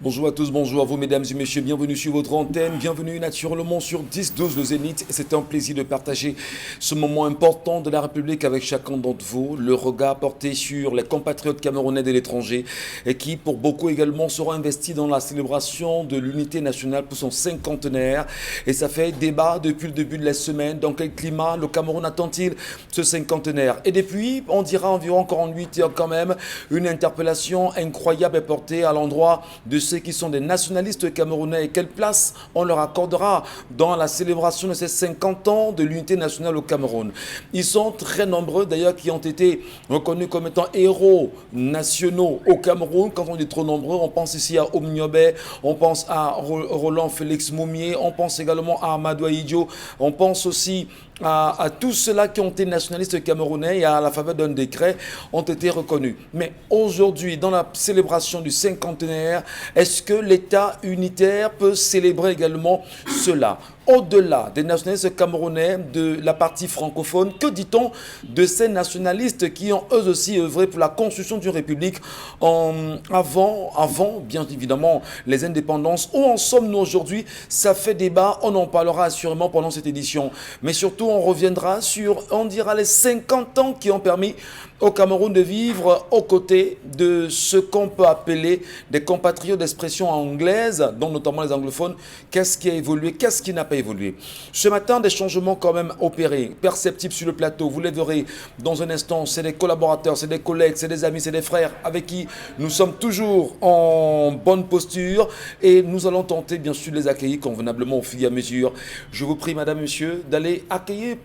Bonjour à tous, bonjour à vous mesdames et messieurs, bienvenue sur votre antenne, bienvenue naturellement sur 10-12 le Zénith. C'est un plaisir de partager ce moment important de la République avec chacun d'entre vous. Le regard porté sur les compatriotes camerounais de l'étranger et qui pour beaucoup également seront investis dans la célébration de l'unité nationale pour son cinquantenaire. Et ça fait débat depuis le début de la semaine. Dans quel climat le Cameroun attend-il ce cinquantenaire? Et depuis, on dira environ 48 heures quand même, une interpellation incroyable est portée à l'endroit de ceux qui sont des nationalistes camerounais et quelle place on leur accordera dans la célébration de ces 50 ans de l'unité nationale au Cameroun. Ils sont très nombreux d'ailleurs qui ont été reconnus comme étant héros nationaux au Cameroun. Quand on dit trop nombreux, on pense ici à Omniobé, on pense à Roland Félix Moumié, on pense également à Amadou Ahidjo, on pense aussi à tous ceux-là qui ont été nationalistes camerounais et à la faveur d'un décret ont été reconnus. Mais aujourd'hui, dans la célébration du cinquantenaire, est-ce que l'État unitaire peut célébrer également cela? Au-delà des nationalistes camerounais de la partie francophone, que dit-on de ces nationalistes qui ont eux aussi œuvré pour la construction d'une république avant bien évidemment les indépendances? Où en sommes-nous aujourd'hui? Ça fait débat, on en parlera assurément pendant cette édition. Mais surtout, on reviendra sur, on dira, les 50 ans qui ont permis au Cameroun de vivre aux côtés de ce qu'on peut appeler des compatriotes d'expression anglaise, dont notamment les anglophones. Qu'est-ce qui a évolué? Qu'est-ce qui n'a pas évolué? Ce matin, des changements quand même opérés, perceptibles sur le plateau. Vous les verrez dans un instant. C'est des collaborateurs, c'est des collègues, c'est des amis, c'est des frères avec qui nous sommes toujours en bonne posture et nous allons tenter bien sûr de les accueillir convenablement au fur et à mesure. Je vous prie, madame, monsieur, d'aller accueillir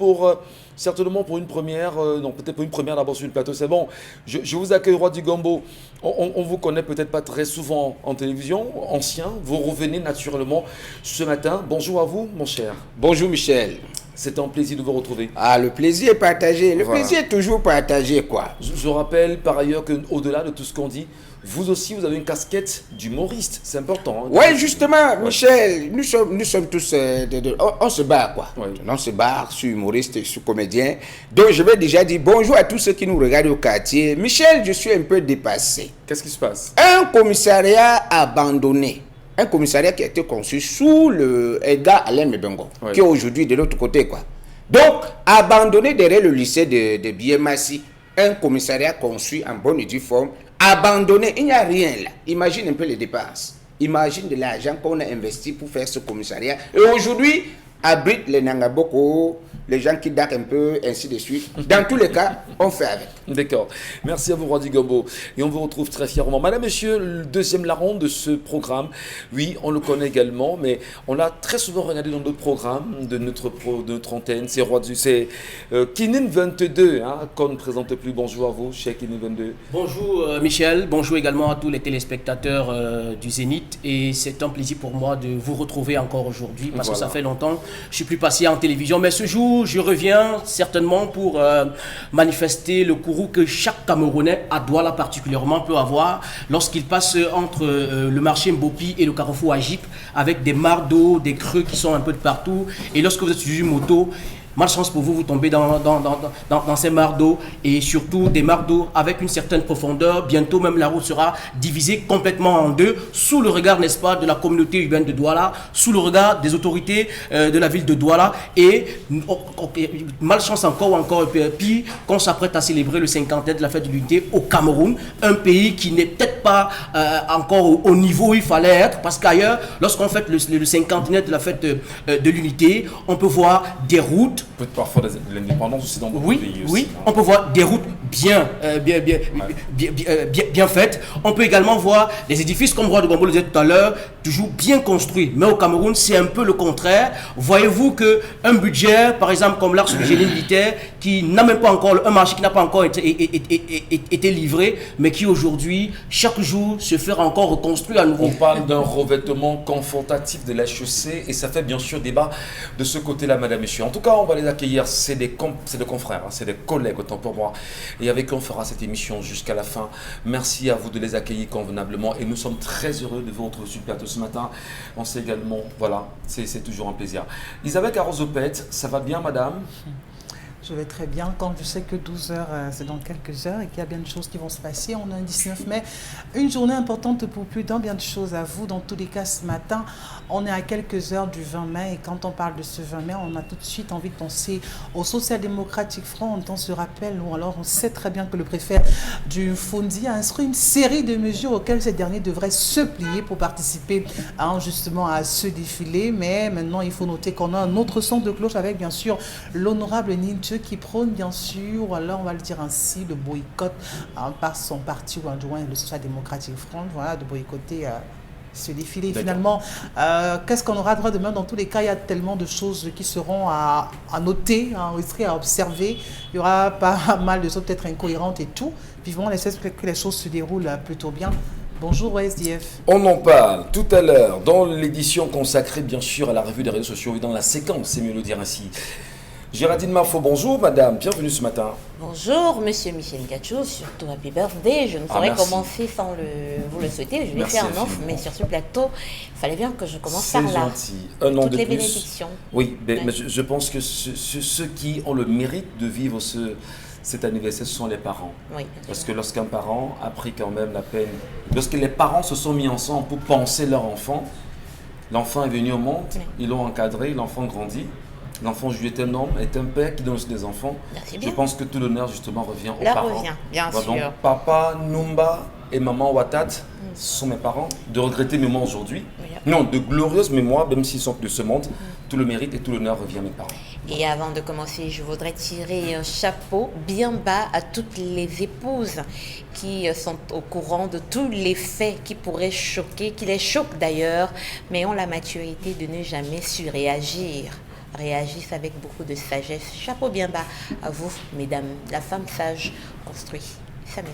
certainement pour une première, non peut-être pour une première d'abord sur le plateau, c'est bon. Je vous accueille, Roi du Gombo. On vous connaît peut-être pas très souvent en télévision, ancien. Vous revenez naturellement ce matin. Bonjour à vous, mon cher. Bonjour Michel. C'est un plaisir de vous retrouver. Ah, le plaisir est partagé. Le plaisir est toujours partagé, quoi. Je rappelle par ailleurs qu'au-delà de tout ce qu'on dit, vous aussi, vous avez une casquette d'humoriste. C'est important. Hein, oui, justement, Michel, nous sommes tous... on se barre, quoi. Ouais. On se barre, je suis humoriste, je suis comédien. Donc, je vais déjà dire bonjour à tous ceux qui nous regardent au quartier. Michel, je suis un peu dépassé. Qu'est-ce qui se passe? Un commissariat abandonné. Un commissariat qui a été conçu sous le Edgar Alain Mebengo, ouais, qui est aujourd'hui de l'autre côté, quoi. Donc, abandonné derrière le lycée de Biémassi, un commissariat conçu en bonne et due forme, abandonné, il n'y a rien là. Imagine un peu les dépenses. Imagine de l'argent qu'on a investi pour faire ce commissariat. Et aujourd'hui, abrite les Nangaboko, les gens qui datent un peu, ainsi de suite. Dans tous les cas, on fait avec. D'accord. Merci à vous, Roi du Gombo. Et on vous retrouve très fièrement. Madame, monsieur, le deuxième larron de ce programme, oui, on le connaît également, mais on l'a très souvent regardé dans d'autres programmes de notre antenne. C'est Kinin 22, hein, qu'on ne présente plus. Bonjour à vous, cher Kinin 22. Bonjour Michel, bonjour également à tous les téléspectateurs du Zénith. Et c'est un plaisir pour moi de vous retrouver encore aujourd'hui, parce que ça fait longtemps. Je ne suis plus passé en télévision, mais ce jour, je reviens certainement pour manifester le courroux que chaque Camerounais, à Douala particulièrement, peut avoir lorsqu'il passe entre le marché Mbopi et le carrefour Agip, avec des mares d'eau, des creux qui sont un peu de partout. Et lorsque vous êtes sur une moto, malchance pour vous, vous tombez dans ces mares d'eau, et surtout des mares d'eau avec une certaine profondeur. Bientôt même la route sera divisée complètement en deux, sous le regard, n'est-ce pas, de la communauté urbaine de Douala, sous le regard des autorités de la ville de Douala. Et malchance encore ou encore pire, qu'on s'apprête à célébrer le cinquantenaire de la fête de l'unité au Cameroun, un pays qui n'est peut-être pas encore au niveau où il fallait être, parce qu'ailleurs, lorsqu'on fête le cinquantenaire de la fête de l'unité, on peut voir des routes, parfois de l'indépendance aussi dans beaucoup de pays aussi. Oui, on peut voir des routes bien faites. On peut également voir des édifices, comme Roi de Gombo le disait tout à l'heure, toujours bien construits. Mais au Cameroun, c'est un peu le contraire. Voyez-vous qu'un budget, par exemple, comme l'arche du génie militaire, qui n'a même pas encore, un marché qui n'a pas encore été livré, mais qui aujourd'hui, chaque jour, se fait encore reconstruire à nouveau. On parle d'un revêtement confortatif de l'HEC et ça fait bien sûr débat de ce côté-là, madame, monsieur. En tout cas, on va les accueillir. C'est des confrères, hein, c'est des collègues, autant pour moi. Et avec eux, on fera cette émission jusqu'à la fin. Merci à vous de les accueillir convenablement. Et nous sommes très heureux de vous retrouver sur le plateau ce matin. On sait également, voilà, c'est toujours un plaisir. Isabelle Carozopette, ça va bien, madame? Je vais très bien. Quand je sais que 12 heures, c'est dans quelques heures et qu'il y a bien de choses qui vont se passer. On a un 19 mai, une journée importante pour plus d'un bien de choses à vous. Dans tous les cas, ce matin, on est à quelques heures du 20 mai. Et quand on parle de ce 20 mai, on a tout de suite envie de penser au Social Democratic Front. On se rappelle, ou alors on sait très bien que le préfet du Fondi a instruit une série de mesures auxquelles ces derniers devraient se plier pour participer justement à ce défilé. Mais maintenant, il faut noter qu'on a un autre son de cloche avec bien sûr l'honorable Ninche qui prône bien sûr, alors on va le dire ainsi, le boycott par son parti ou adjoint, le Social Democratic Front, voilà, de boycotter ce défilé. Finalement, qu'est-ce qu'on aura droit demain? Dans tous les cas, il y a tellement de choses qui seront à noter, à enregistrer, à observer. Il y aura pas mal de choses peut-être incohérentes et tout. Vivement, on essaie que les choses se déroulent plutôt bien. Bonjour SDF. On en parle tout à l'heure dans l'édition consacrée bien sûr à la revue des réseaux sociaux et dans la séquence, c'est mieux le dire ainsi. Géraldine Mafo, bonjour madame, bienvenue ce matin. Bonjour monsieur Michel Gachot, surtout happy birthday. Je ne saurais commencer sans vous le souhaiter. Je l'ai fait en off, mais sur ce plateau, il fallait bien que je commence par là. C'est gentil, un an toutes de les plus. Bénédictions. Oui, mais je pense que ceux qui ont le mérite de vivre cet anniversaire, ce sont les parents. Oui. Parce que lorsqu'un parent a pris quand même la peine, lorsque les parents se sont mis ensemble pour penser leur enfant, l'enfant est venu au monde, ils l'ont encadré, l'enfant grandit. L'enfant juge est un homme, est un père qui donne aussi des enfants. Je pense que tout l'honneur justement revient aux parents. Revient, bien sûr. Donc, papa Numba et maman Watat sont mes parents. De regretter mémoire aujourd'hui. Non, de glorieuses mémoires, même s'ils sont de ce monde. Tout le mérite et tout l'honneur revient à mes parents. Et avant de commencer, je voudrais tirer un chapeau bien bas à toutes les épouses qui sont au courant de tous les faits qui pourraient choquer, qui les choquent d'ailleurs, mais ont la maturité de ne jamais surréagir. Réagissent avec beaucoup de sagesse. Chapeau bien bas à vous, mesdames. La femme sage construit sa maison.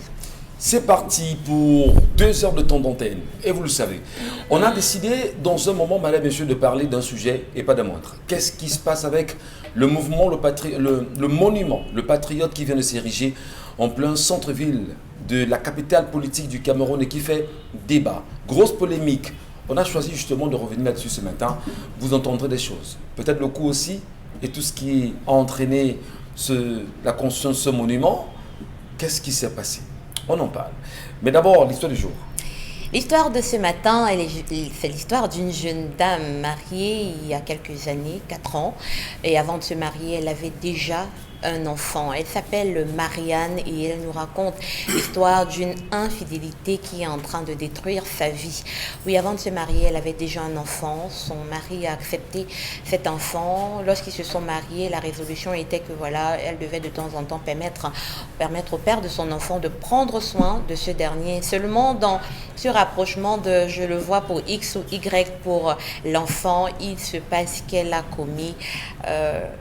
C'est parti pour 2 heures de temps d'antenne. Et vous le savez, on a décidé dans un moment, madame, messieurs, de parler d'un sujet et pas d'un moindre. Qu'est-ce qui se passe avec le mouvement, le monument, le patriote qui vient de s'ériger en plein centre-ville de la capitale politique du Cameroun et qui fait débat, grosse polémique. On a choisi justement de revenir là-dessus ce matin. Vous entendrez des choses. Peut-être le coup aussi et tout ce qui a entraîné la construction de ce monument. Qu'est-ce qui s'est passé? On en parle. Mais d'abord, l'histoire du jour. L'histoire de ce matin, c'est l'histoire d'une jeune dame mariée il y a quelques années, 4 ans. Et avant de se marier, elle avait déjà un enfant. Elle s'appelle Marianne et elle nous raconte l'histoire d'une infidélité qui est en train de détruire sa vie. Oui, avant de se marier, elle avait déjà un enfant. Son mari a accepté cet enfant. Lorsqu'ils se sont mariés, la résolution était que voilà, elle devait de temps en temps permettre au père de son enfant de prendre soin de ce dernier. Seulement dans ce rapprochement de je le vois pour X ou Y pour l'enfant, il se passe qu'elle a commis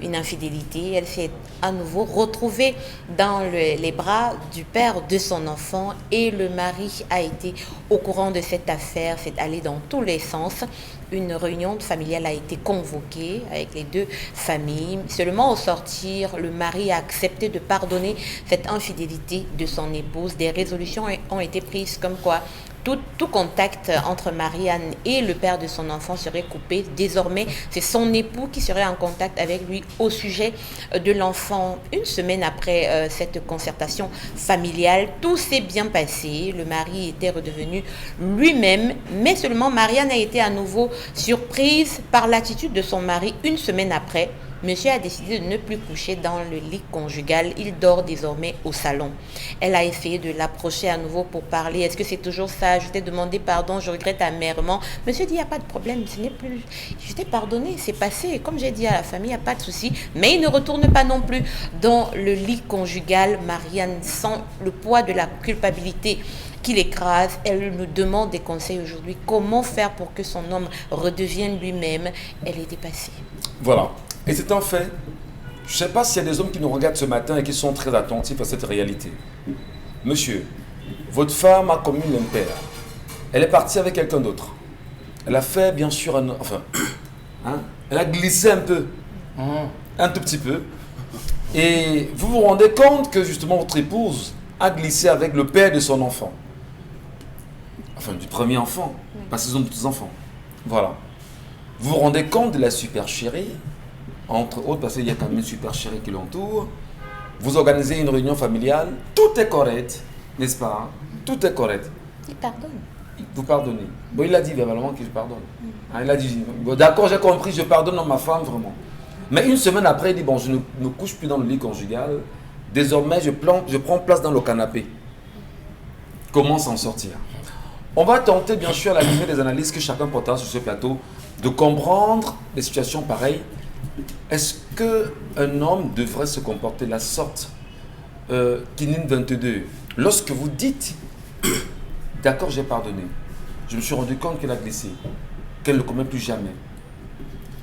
une infidélité. Elle s'est à nouveau retrouvée dans les bras du père de son enfant et le mari a été au courant de cette affaire, c'est allé dans tous les sens. Une réunion familiale a été convoquée avec les 2 familles. Seulement au sortir, le mari a accepté de pardonner cette infidélité de son épouse. Des résolutions ont été prises comme quoi tout contact entre Marianne et le père de son enfant serait coupé. Désormais, c'est son époux qui serait en contact avec lui au sujet de l'enfant. Une semaine après cette concertation familiale, tout s'est bien passé. Le mari était redevenu lui-même, mais seulement Marianne a été à nouveau surprise par l'attitude de son mari une semaine après. Monsieur a décidé de ne plus coucher dans le lit conjugal. Il dort désormais au salon. Elle a essayé de l'approcher à nouveau pour parler. Est-ce que c'est toujours ça? Je t'ai demandé pardon, je regrette amèrement. Monsieur dit, il n'y a pas de problème, ce n'est plus... Je t'ai pardonné, c'est passé. Comme j'ai dit à la famille, il n'y a pas de souci. Mais il ne retourne pas non plus dans le lit conjugal. Marianne sent le poids de la culpabilité qui l'écrase. Elle nous demande des conseils aujourd'hui. Comment faire pour que son homme redevienne lui-même? Elle est dépassée. Voilà. Et c'est un fait. Je ne sais pas s'il y a des hommes qui nous regardent ce matin et qui sont très attentifs à cette réalité. Monsieur, votre femme a commis l'impair. Elle est partie avec quelqu'un d'autre. Elle a fait bien sûr elle a glissé un peu. Un tout petit peu. Et vous vous rendez compte que justement votre épouse a glissé avec le père de son enfant. Enfin, du premier enfant. Parce qu'ils ont d'autres enfants. Voilà. Vous vous rendez compte de la supercherie, entre autres, parce qu'il y a quand même une supercherie qui l'entoure. vous organisez une réunion familiale, tout est correct, n'est-ce pas? Tout est correct. Il pardonne. Vous pardonnez. Bon, il a dit verbalement que je pardonne. Il a dit, bon, d'accord, j'ai compris, je pardonne à ma femme, vraiment. Mais une semaine après, il dit, bon, je ne couche plus dans le lit conjugal. Désormais, je prends place dans le canapé. Comment s'en sortir? On va tenter, bien sûr, à la lumière des analyses que chacun portera sur ce plateau, de comprendre des situations pareilles. Est-ce qu'un homme devrait se comporter de la sorte Kinin 22, lorsque vous dites, d'accord, j'ai pardonné, je me suis rendu compte qu'elle a glissé, qu'elle ne le commet plus jamais,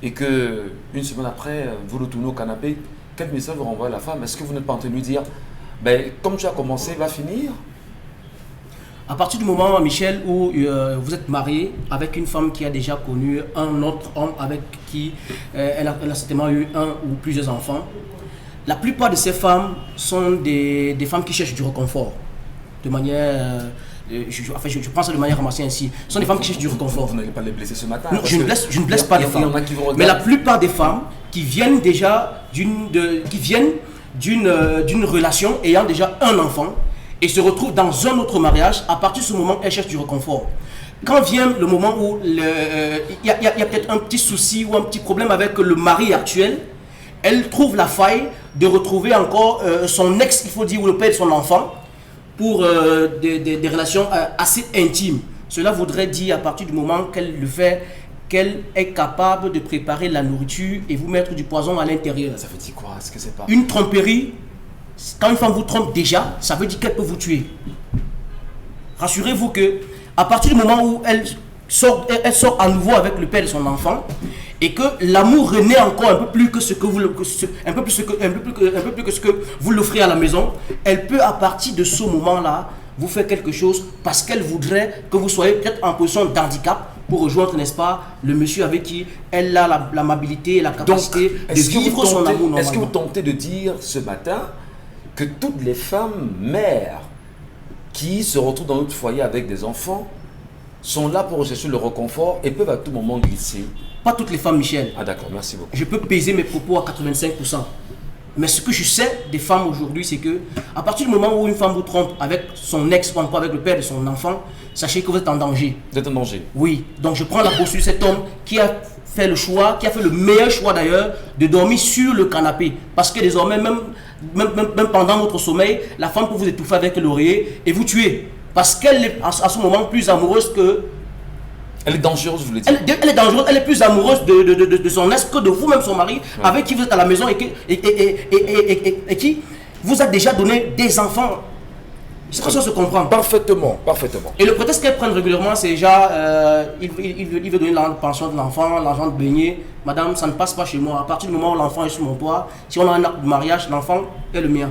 et que une semaine après, vous retournez au canapé, quel message vous renvoie à la femme? Est-ce que vous n'êtes pas en train de lui dire, ben, comme tu as commencé, va finir? À partir du moment, Michel, où vous êtes marié avec une femme qui a déjà connu un autre homme avec qui elle a certainement eu un ou plusieurs enfants, la plupart de ces femmes sont des femmes qui cherchent du réconfort. De manière... je prends ça de manière ramassée ainsi. Ce sont des femmes qui cherchent du réconfort. Vous n'allez pas les blesser ce matin? Non, je ne blesse pas les femmes. Mais la plupart des femmes qui viennent déjà d'une relation ayant déjà un enfant et se retrouvent dans un autre mariage, à partir de ce moment, elles cherchent du réconfort. Quand vient le moment où il y a peut-être un petit souci ou un petit problème avec le mari actuel, elle trouve la faille de retrouver encore son ex, il faut dire, ou le père de son enfant, pour des relations assez intimes. Cela voudrait dire, à partir du moment qu'elle le fait, qu'elle est capable de préparer la nourriture et vous mettre du poison à l'intérieur. Ça veut dire quoi? Est-ce que c'est pas... Une tromperie, quand une femme vous trompe déjà, ça veut dire qu'elle peut vous tuer. Rassurez-vous que à partir du moment où elle sort à nouveau avec le père de son enfant et que l'amour renaît encore un peu plus que ce que vous l'offrez à la maison, elle peut à partir de ce moment-là vous faire quelque chose parce qu'elle voudrait que vous soyez peut-être en position d'handicap pour rejoindre, n'est-ce pas, le monsieur avec qui elle a l'amabilité et la capacité de vivre son amour normalement. Est-ce que vous tentez de dire ce matin que toutes les femmes mères qui se retrouvent dans notre foyer avec des enfants sont là pour rechercher le réconfort et peuvent à tout moment glisser? Pas toutes les femmes, Michel. Ah d'accord, merci beaucoup. Je peux peser mes propos à 85%. Mais ce que je sais des femmes aujourd'hui, c'est que à partir du moment où une femme vous trompe avec son ex ou encore avec le père de son enfant, sachez que vous êtes en danger. Vous êtes en danger? Oui. Donc je prends la posture de cet homme qui a fait le choix, qui a fait le meilleur choix d'ailleurs, de dormir sur le canapé. Parce que désormais, même pendant votre sommeil, la femme peut vous étouffer avec l'oreiller et vous tuer. Parce qu'elle est à ce moment plus amoureuse que... Elle est dangereuse, vous le dites? Elle est dangereuse, elle est plus amoureuse de son ex que de vous-même, son mari, avec qui vous êtes à la maison et qui vous a déjà donné des enfants. C'est que ça se comprend. Parfaitement, parfaitement. Et le prétexte qu'elle prenne régulièrement, c'est déjà, il veut donner la pension de l'enfant, l'argent de baigner. Madame, ça ne passe pas chez moi. À partir du moment où l'enfant est sur mon toit, si on a un acte de mariage, l'enfant est le mien.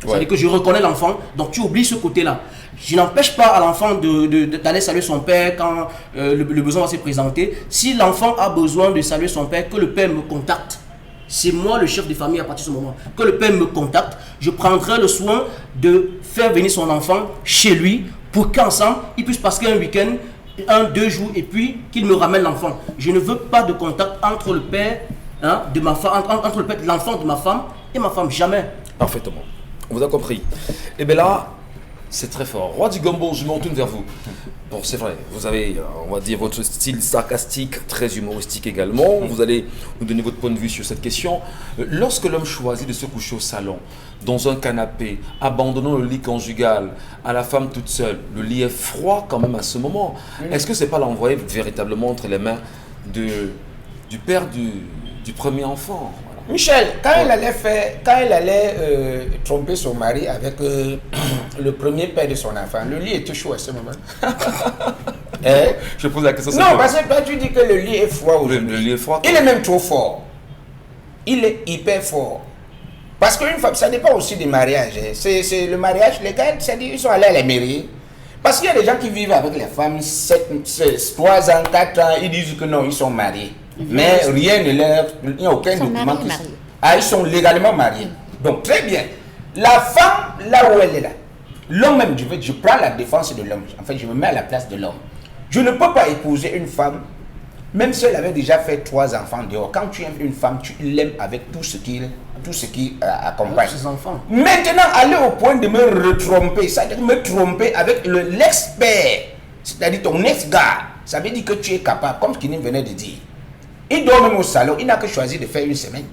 C'est-à-dire que je reconnais l'enfant, donc tu oublies ce côté-là. Je n'empêche pas à l'enfant d'aller saluer son père quand le besoin va se présenter. Si l'enfant a besoin de saluer son père, que le père me contacte. C'est moi le chef de famille à partir de ce moment. Que le père me contacte, je prendrai le soin de faire venir son enfant chez lui pour qu'ensemble, il puisse passer un week-end, 1-2 jours, et puis qu'il me ramène l'enfant. Je ne veux pas de contact entre le père de ma femme, entre le père de l'enfant de ma femme et ma femme, jamais. Parfaitement. On vous a compris. Et bien là, c'est très fort. Roi du Gombo, je me retourne vers vous. Bon, c'est vrai, vous avez, on va dire, votre style sarcastique, très humoristique également. Vous allez nous donner votre point de vue sur cette question. Lorsque l'homme choisit de se coucher au salon, dans un canapé, abandonnant le lit conjugal à la femme toute seule, le lit est froid quand même à ce moment. Est-ce que c'est pas l'envoyer véritablement entre les mains du père du premier enfant? Michel, quand elle allait tromper son mari avec le premier père de son enfant, le lit était chaud à ce moment. Je pose la question. Non, parce que toi tu dis que le lit est froid aujourd'hui. Le lit est froid. Il est même trop fort. Il est hyper fort. Parce qu'une femme, ça dépend aussi du mariage. C'est le mariage légal, c'est-à-dire qu'ils sont allés à la mairie. Parce qu'il y a des gens qui vivent avec les femmes 3 ans, 4 ans, ils disent que non, ils sont mariés. Mais rien ne leur... Il n'y a aucun document qui... Ah, ils sont légalement mariés. Donc, très bien. La femme, là où elle est là, l'homme même, je prends la défense de l'homme. En fait, je me mets à la place de l'homme. Je ne peux pas épouser une femme Même si elle avait déjà fait 3 enfants dehors, quand tu aimes une femme, tu l'aimes avec tout ce qui accompagne. Ses enfants. Maintenant, aller au point de me retromper, c'est-à-dire me tromper avec l'expert, c'est-à-dire ton ex-gars, ça veut dire que tu es capable, comme Kinim venait de dire. Il dort même au salon, il n'a que choisi de faire une semaine.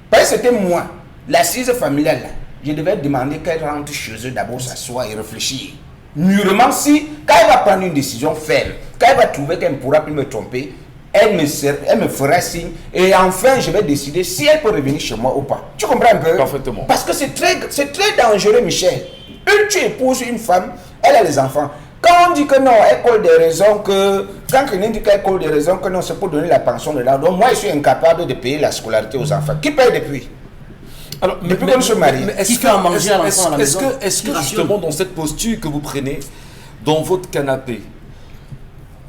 Parce que c'était moi, l'assise familiale, là, je devais demander qu'elle rentre chez eux, d'abord s'asseoir et réfléchir. Mûrement, si, quand elle va prendre une décision ferme, quand elle va trouver qu'elle ne pourra plus me tromper, elle me fera signe et enfin je vais décider si elle peut revenir chez moi ou pas. Tu comprends un peu? Parfaitement. Parce que c'est très dangereux, Michel. Tu épouses une femme, elle a les enfants. Quand on dit que non, elle colle des raisons que... Quand quelqu'un dit qu'elle colle des raisons que non, c'est pour donner la pension dedans. Donc moi, je suis incapable de payer la scolarité aux enfants. Qui paye depuis? Alors, depuis qu'on se marie. Qui fait à manger à l'enfant à la maison? Est-ce que justement, dans cette posture que vous prenez, dans votre canapé,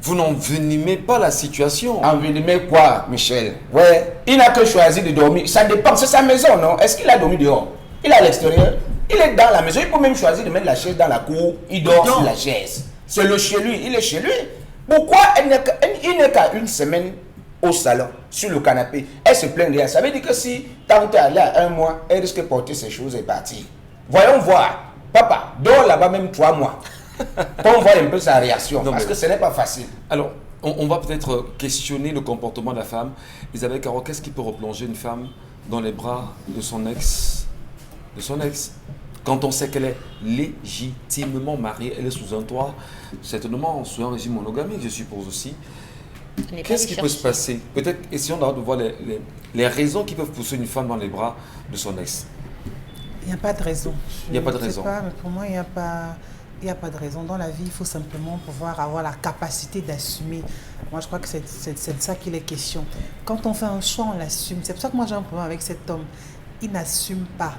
vous n'envenimez pas la situation? Envenimer quoi, Michel? Ouais, il n'a que choisi de dormir. Ça dépend, c'est sa maison, non? Est-ce qu'il a dormi dehors? Il est à l'extérieur? Il est dans la maison. Il peut même choisir de mettre la chaise dans la cour. Il dort sur la chaise. C'est le chez lui. Il est chez lui. Pourquoi il n'est qu'à une semaine au salon, sur le canapé? Elle se plaint rien. Ça veut dire que si tant qu'elle est allée à 1 mois, elle risque de porter ses choses et partir. Voyons voir. Papa, dors là-bas même 3 mois. Qu'on voit un peu sa réaction. Parce que ce n'est pas facile. Alors, on va peut-être questionner le comportement de la femme. Isabelle Caro, qu'est-ce qui peut replonger une femme dans les bras de son ex? Quand on sait qu'elle est légitimement mariée, elle est sous un toit, certainement sous un régime monogamique, je suppose aussi. Qu'est-ce qui peut se passer? Peut-être essayons de voir les raisons qui peuvent pousser une femme dans les bras de son ex. Il n'y a pas de raison. Il n'y a pas de raison. Pas, mais pour moi, il n'y a pas de raison. Dans la vie, il faut simplement pouvoir avoir la capacité d'assumer. Moi, je crois que c'est de ça qu'il est question. Quand on fait un choix, on l'assume. C'est pour ça que moi, j'ai un problème avec cet homme. Il n'assume pas.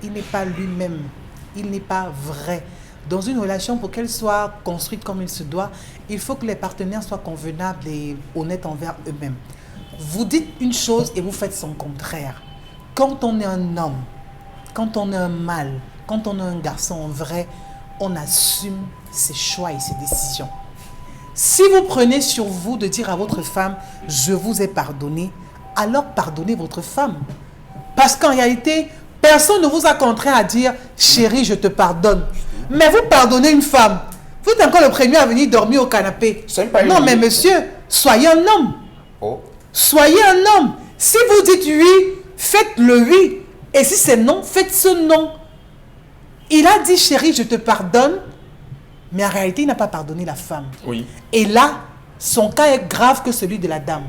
Il n'est pas lui-même. Il n'est pas vrai. Dans une relation, pour qu'elle soit construite comme il se doit, il faut que les partenaires soient convenables et honnêtes envers eux-mêmes. Vous dites une chose et vous faites son contraire. Quand on est un homme, quand on est un mâle, quand on est un garçon vrai, on assume ses choix et ses décisions. Si vous prenez sur vous de dire à votre femme « je vous ai pardonné », alors pardonnez votre femme. Parce qu'en réalité, personne ne vous a contraint à dire « chérie, je te pardonne ». Mais vous pardonnez une femme. Vous êtes encore le premier à venir dormir au canapé. Non, mais monsieur, soyez un homme. Oh. Soyez un homme. Si vous dites oui, faites le oui. Et si c'est non, faites ce non. Il a dit, chérie, je te pardonne, mais en réalité, il n'a pas pardonné la femme. Oui. Et là, son cas est grave que celui de la dame.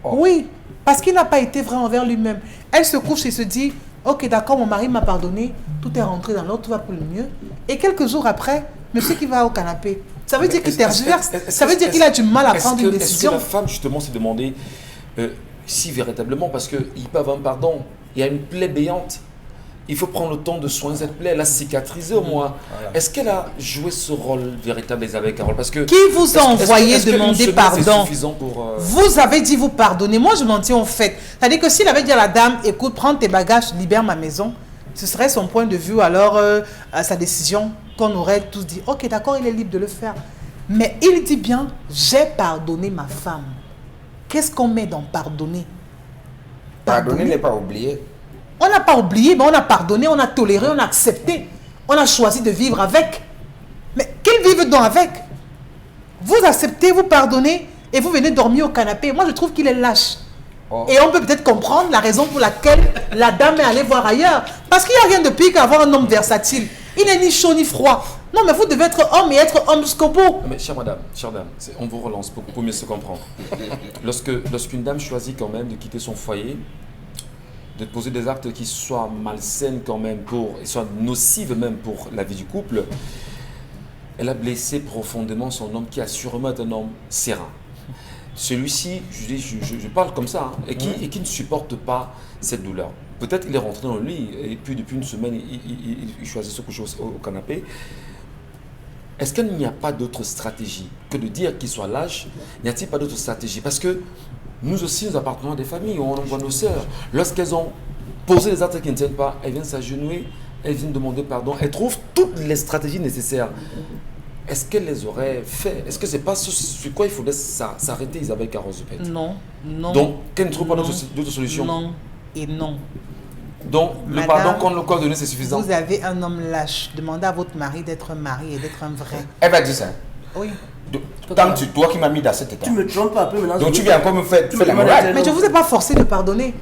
Oh. Oui, parce qu'il n'a pas été vrai envers lui-même. Elle se couche et se dit, ok, d'accord, mon mari m'a pardonné, tout est rentré dans l'ordre, tout va pour le mieux. Et quelques jours après, monsieur qui va au canapé, ça veut dire qu'il tergiverse. Ça veut dire qu'il a du mal à prendre une décision. Est-ce que la femme, justement, s'est demandé si véritablement, parce qu'il peut avoir un pardon, il y a une plaie béante, il faut prendre le temps de soigner cette plaie, la cicatriser au moins. Voilà. Est-ce qu'elle a joué ce rôle véritable, Isabelle Carole? Parce que qui vous a envoyé demander pardon pour, Vous avez dit vous pardonnez. Moi, je m'en tiens au fait. C'est-à-dire que s'il avait dit à la dame, écoute, prends tes bagages, libère ma maison, ce serait son point de vue, alors sa décision, qu'on aurait tous dit, ok, d'accord, il est libre de le faire. Mais il dit bien, j'ai pardonné ma femme. Qu'est-ce qu'on met dans pardonner? Pardonner n'est pas oublier. On n'a pas oublié, mais on a pardonné, on a toléré, on a accepté. On a choisi de vivre avec. Mais qu'ils vivent donc avec? Vous acceptez, vous pardonnez et vous venez dormir au canapé. Moi, je trouve qu'il est lâche. Oh. Et on peut peut-être comprendre la raison pour laquelle la dame est allée voir ailleurs. Parce qu'il n'y a rien de pire qu'avoir un homme versatile. Il n'est ni chaud ni froid. Non, mais vous devez être homme et être homme jusqu'au bout. Mais chère dame, on vous relance pour mieux se comprendre. Lorsqu'une dame choisit quand même de quitter son foyer, de poser des actes qui soient malsains quand même, et soient nocives même pour la vie du couple, elle a blessé profondément son homme qui a sûrement été un homme serein. Celui-ci, je parle comme ça, hein, et qui ne supporte pas cette douleur. Peut-être qu'il est rentré dans le lit et puis depuis une semaine, il choisit de se coucher au canapé. Est-ce qu'il n'y a pas d'autre stratégie que de dire qu'il soit lâche? N'y a-t-il pas d'autre stratégie? Parce que nous aussi, nous appartenons à des familles où on voit nos sœurs. Lorsqu'elles ont posé des actes qui ne tiennent pas, elles viennent s'agenouiller, elles viennent demander pardon, elles trouvent toutes les stratégies nécessaires. est-ce qu'elle les aurait fait? Est-ce que c'est pas sur quoi il faudrait s'arrêter, Isabelle Carrozupet? Non, non. Donc, qu'elle ne trouve pas non, d'autre solution? Non et non. Donc, le Madame, pardon qu'on lui a donné, c'est suffisant? Vous avez un homme lâche. Demandez à votre mari d'être un mari et d'être un vrai. Elle va dire ça. Oui. Tant que toi qui m'as mis dans cet état. Tu me trompes un peu maintenant. Donc tu viens encore me faire la morale. Mais je ne vous ai pas forcé de pardonner.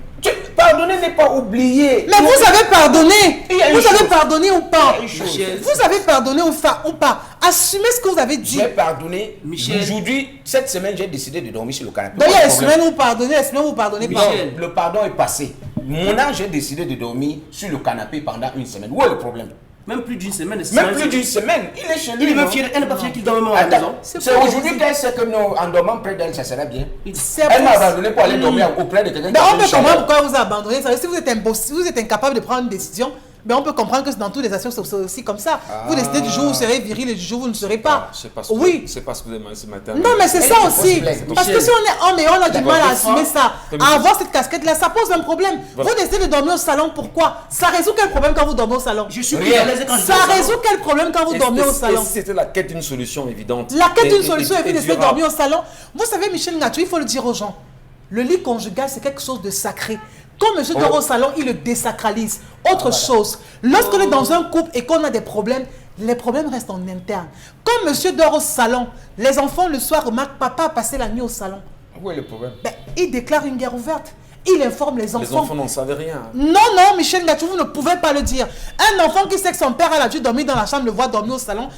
Pardonner n'est pas oublier. Mais vous avez pardonné. Il y a une Vous avez chose. pardonné ou pas? Michel. Vous avez pardonné ou pas? Assumez ce que vous avez dit. J'ai pardonné. Michel. Aujourd'hui, cette semaine, j'ai décidé de dormir sur le canapé. Donc il y a Pas les de problème. semaines où vous pardonnez, les semaines où vous pardonnez pas. Michel. Le pardon est passé. Mon âge, j'ai décidé de dormir sur le canapé pendant une semaine. Où est le problème? Même plus d'une semaine. Même plus d'une semaine. Il est chez lui. Il est non? même fier. Elle n'est pas fière qu'il dorme à la maison. Attends, C'est c'est pas aujourd'hui possible. qu'elle sait que nous, en dormant près d'elle, ça sera bien. C'est Elle m'a possible. abandonné pour aller dormir auprès de quelqu'un qui Mais a on une peut comprendre chaleur. pourquoi vous abandonnez. Ça veut dire, si vous êtes incapable de prendre une décision, mais on peut comprendre que dans toutes les actions, c'est aussi comme ça. Vous décidez du jour où vous serez viril et du jour où vous ne serez pas. Je sais pas ce que, Oui. je sais pas ce que vous avez mangé ce matin. Non, mais c'est ça Elle est aussi. possible. Parce que Michel. si on est homme et on a du mal à assumer ça, Comme à ça. avoir cette casquette-là, ça pose un problème. Voilà. Vous décidez de dormir au salon, pourquoi? Ça résout quel problème quand vous dormez au salon? Je suis Rien. plus à l'aise quand je Ça dors au salon. résout quel problème quand vous dormez au salon? Et si c'était la quête d'une solution évidente? La quête d'une Et- solution et puis d'essayer de durable. dormir au salon. Vous savez, Michel Ngatou, il faut le dire aux gens. Le lit conjugal, c'est quelque chose de sacré. Quand monsieur dort au salon, il le désacralise. Autre chose, lorsqu'on est dans un couple et qu'on a des problèmes, les problèmes restent en interne. Quand monsieur dort au salon, les enfants le soir remarquent papa a passé la nuit au salon. Où est le problème? Ben, il déclare une guerre ouverte. Il informe les Les enfants. enfants n'en savaient rien. Non, non, Michel Ngatou, vous ne pouvez pas le dire. Un enfant qui sait que son père a dû dormir dans la chambre, le voit dormir au salon,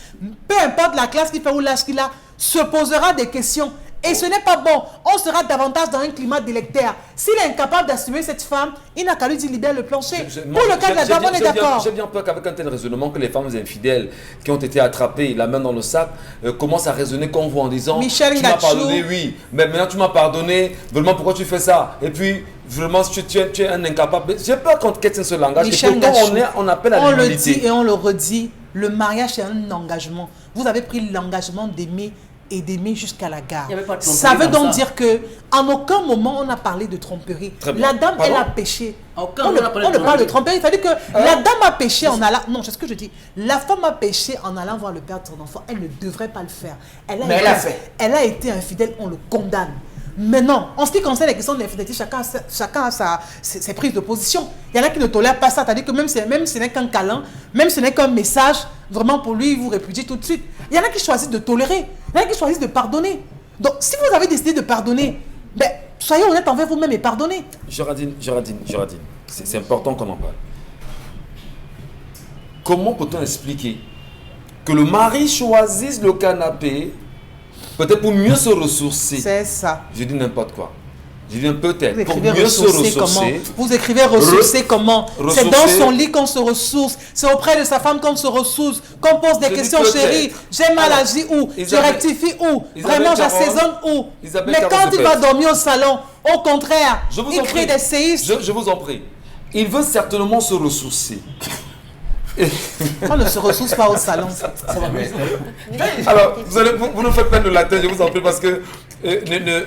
peu importe la classe qu'il fait ou l'âge qu'il a, se posera des questions. Et ce n'est pas bon. On sera davantage dans un climat délectaire. S'il est incapable d'assumer cette femme, il n'a qu'à lui dire libère le plancher. Pour le cas de la dame, on est d'accord. J'ai bien peur qu'avec un tel raisonnement, que les femmes infidèles qui ont été attrapées, la main dans le sac, commencent à raisonner comme vous en disant Michel tu m'as Ngatou. pardonné, oui, mais maintenant tu m'as pardonné, vraiment pourquoi tu fais ça? Et puis, vraiment, tu es un incapable. J'ai peur quand quelqu'un se langage. Michel Et pourtant, Ngatou, on appelle à on le l'humilité. dit et on le redit, le mariage c'est un engagement. Vous avez pris l'engagement d'aimer et d'aimer jusqu'à la gare. Il y avait pas de Ça tromperie veut comme donc ça. dire que en aucun moment on a parlé de tromperie. Très bien. La dame, Pardon? elle a péché. À aucun On moment, ne on a parlé on de ne parle de tromperie. tromperie. C'est-à-dire que la dame a péché en allant. Non, c'est ce que je dis. La femme a péché en allant voir le père de son enfant. Elle ne devrait pas le faire. Mais elle a fait. Elle a été infidèle, on le condamne. Mais non, en ce qui concerne les questions de l'infidélité, chacun a ses prises de position. Il y en a qui ne tolèrent pas ça, c'est-à-dire que même si ce n'est qu'un câlin, même si ce n'est qu'un message, vraiment pour lui, il vous répudie tout de suite. Il y en a qui choisissent de tolérer, il y en a qui choisissent de pardonner. Donc, si vous avez décidé de pardonner, ben, soyez honnête envers vous-même et pardonnez. Géraldine, c'est important qu'on en parle. Comment peut-on expliquer que le mari choisisse le canapé, peut-être pour mieux se ressourcer? C'est ça. Je dis n'importe quoi. Je dis Vous peut-être pour écrivez mieux se ressourcer comment? ressourcer. Vous écrivez ressourcer comment? C'est dans ressourcer. son lit qu'on se ressource. C'est auprès de sa femme qu'on se ressource. Qu'on pose des Je dis questions, peut-être. chérie. J'ai mal Alors, agi où? Je Isabelle- rectifie où? Isabelle Vraiment, Caron- j'assaisonne où? Isabelle Mais Caron quand il va Zepet. dormir au salon, au contraire, Je vous il en crée prie. des séismes. Je vous en prie. Il veut certainement se ressourcer. On ne se ressource pas au salon. Alors, vous nous faites peine de la tête, je vous en prie, parce que...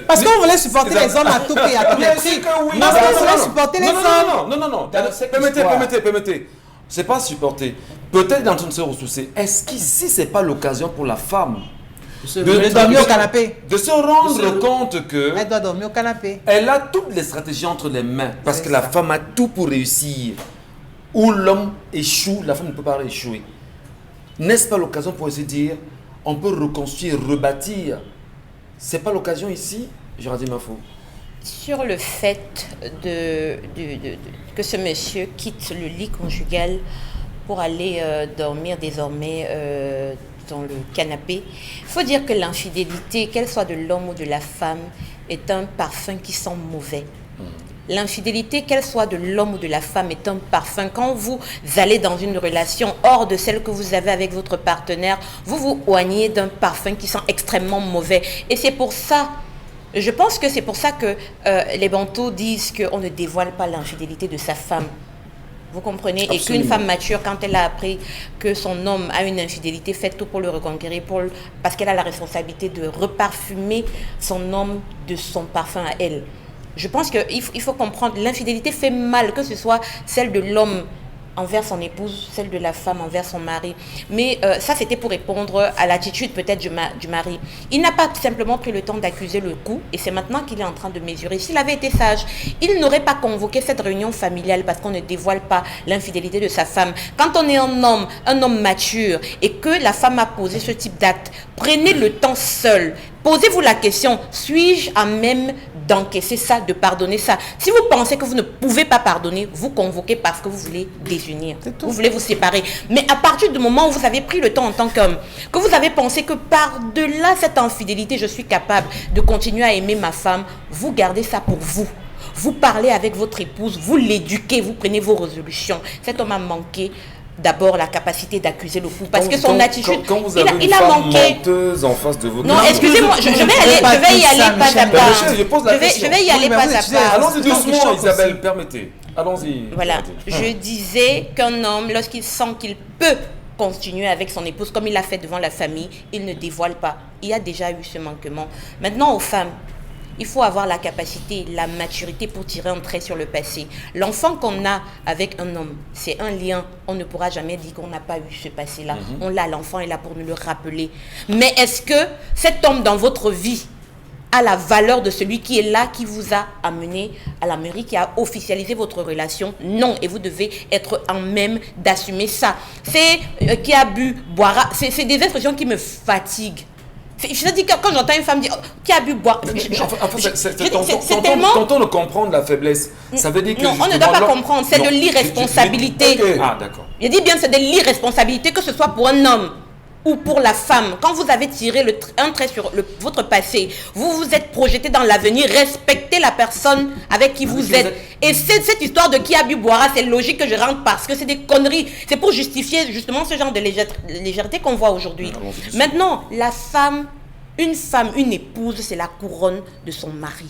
Parce qu'on voulait supporter les hommes à tout prix, à tous les Bien prix. sûr que oui. Parce Non, qu'on non, voulait non. supporter les non, hommes. non. Dans cette histoire. Permettez. C'est pas supporter. Peut-être dans de se ressourcer. Est-ce qu'ici, c'est pas l'occasion pour la femme De dormir au canapé. de se rendre compte que Elle doit dormir au canapé. elle a toutes les stratégies entre les mains, parce C'est que la ça. femme a tout pour réussir. Où l'homme échoue, la femme ne peut pas échouer. N'est-ce pas l'occasion pour essayer de dire, on peut reconstruire, rebâtir? C'est pas l'occasion ici? J'aurais dit ma faute. Sur le fait que ce monsieur quitte le lit conjugal pour aller dormir désormais dans le canapé, il faut dire que l'infidélité, qu'elle soit de l'homme ou de la femme, est un parfum qui sent mauvais. L'infidélité, qu'elle soit de l'homme ou de la femme, est un parfum. Quand vous allez dans une relation hors de celle que vous avez avec votre partenaire, vous vous oignez d'un parfum qui sent extrêmement mauvais. Et c'est pour ça, je pense que c'est pour ça que les Bantous disent qu'on ne dévoile pas l'infidélité de sa femme. Vous comprenez? Et qu'une femme mature, quand elle a appris que son homme a une infidélité, fait tout pour le reconquérir, parce qu'elle a la responsabilité de reparfumer son homme de son parfum à elle. Je pense qu'il faut comprendre, l'infidélité fait mal, que ce soit celle de l'homme envers son épouse, celle de la femme envers son mari. Mais ça, c'était pour répondre à l'attitude peut-être du mari. Il n'a pas simplement pris le temps d'accuser le coup et c'est maintenant qu'il est en train de mesurer. S'il avait été sage, il n'aurait pas convoqué cette réunion familiale parce qu'on ne dévoile pas l'infidélité de sa femme. Quand on est un homme mature et que la femme a posé ce type d'acte, prenez le temps seul. Posez-vous la question, suis-je à même d'encaisser ça, de pardonner ça? Si vous pensez que vous ne pouvez pas pardonner, vous convoquez parce que vous voulez désunir. Vous voulez vous séparer. Mais à partir du moment où vous avez pris le temps en tant qu'homme, que vous avez pensé que par-delà cette infidélité, je suis capable de continuer à aimer ma femme, vous gardez ça pour vous. Vous parlez avec votre épouse, vous l'éduquez, vous prenez vos résolutions. Cet homme a manqué d'abord la capacité d'accuser le coup parce que son attitude, quand vous avez il a manqué menteuse en face de vous. Non, excusez-moi, je vais y aller pas à pas. Je vais y aller pas à pas. Allons-y doucement, Isabelle, permettez. Allons-y. Voilà, je disais qu'un homme, lorsqu'il sent qu'il peut continuer avec son épouse comme il l'a fait devant la famille, il ne dévoile pas. Il y a déjà eu ce manquement. Maintenant, aux femmes, il faut avoir la capacité, la maturité pour tirer un trait sur le passé. L'enfant qu'on a avec un homme, c'est un lien. On ne pourra jamais dire qu'on n'a pas eu ce passé-là. On l'a, l'enfant est là pour nous le rappeler. Mais est-ce que cet homme dans votre vie a la valeur de celui qui est là, qui vous a amené à la mairie, qui a officialisé votre relation? Non, et vous devez être en même d'assumer ça. C'est qui a bu, boira. C'est des expressions qui me fatiguent. Je te dis que quand j'entends une femme dire qui a bu boire, c'est tellement... Tentons de comprendre la faiblesse. Ça veut dire que non, on ne doit pas comprendre, c'est de l'irresponsabilité. Ah, d'accord. Je dis bien, c'est de l'irresponsabilité, que ce soit pour un homme ou pour la femme. Quand vous avez tiré un trait sur votre passé, vous vous êtes projeté dans l'avenir, respectez la personne avec qui vous êtes. Et cette histoire de qui a bu boira, c'est logique que je rentre parce que c'est des conneries. C'est pour justifier justement ce genre de légèreté qu'on voit aujourd'hui. Maintenant, une épouse, c'est la couronne de son mari.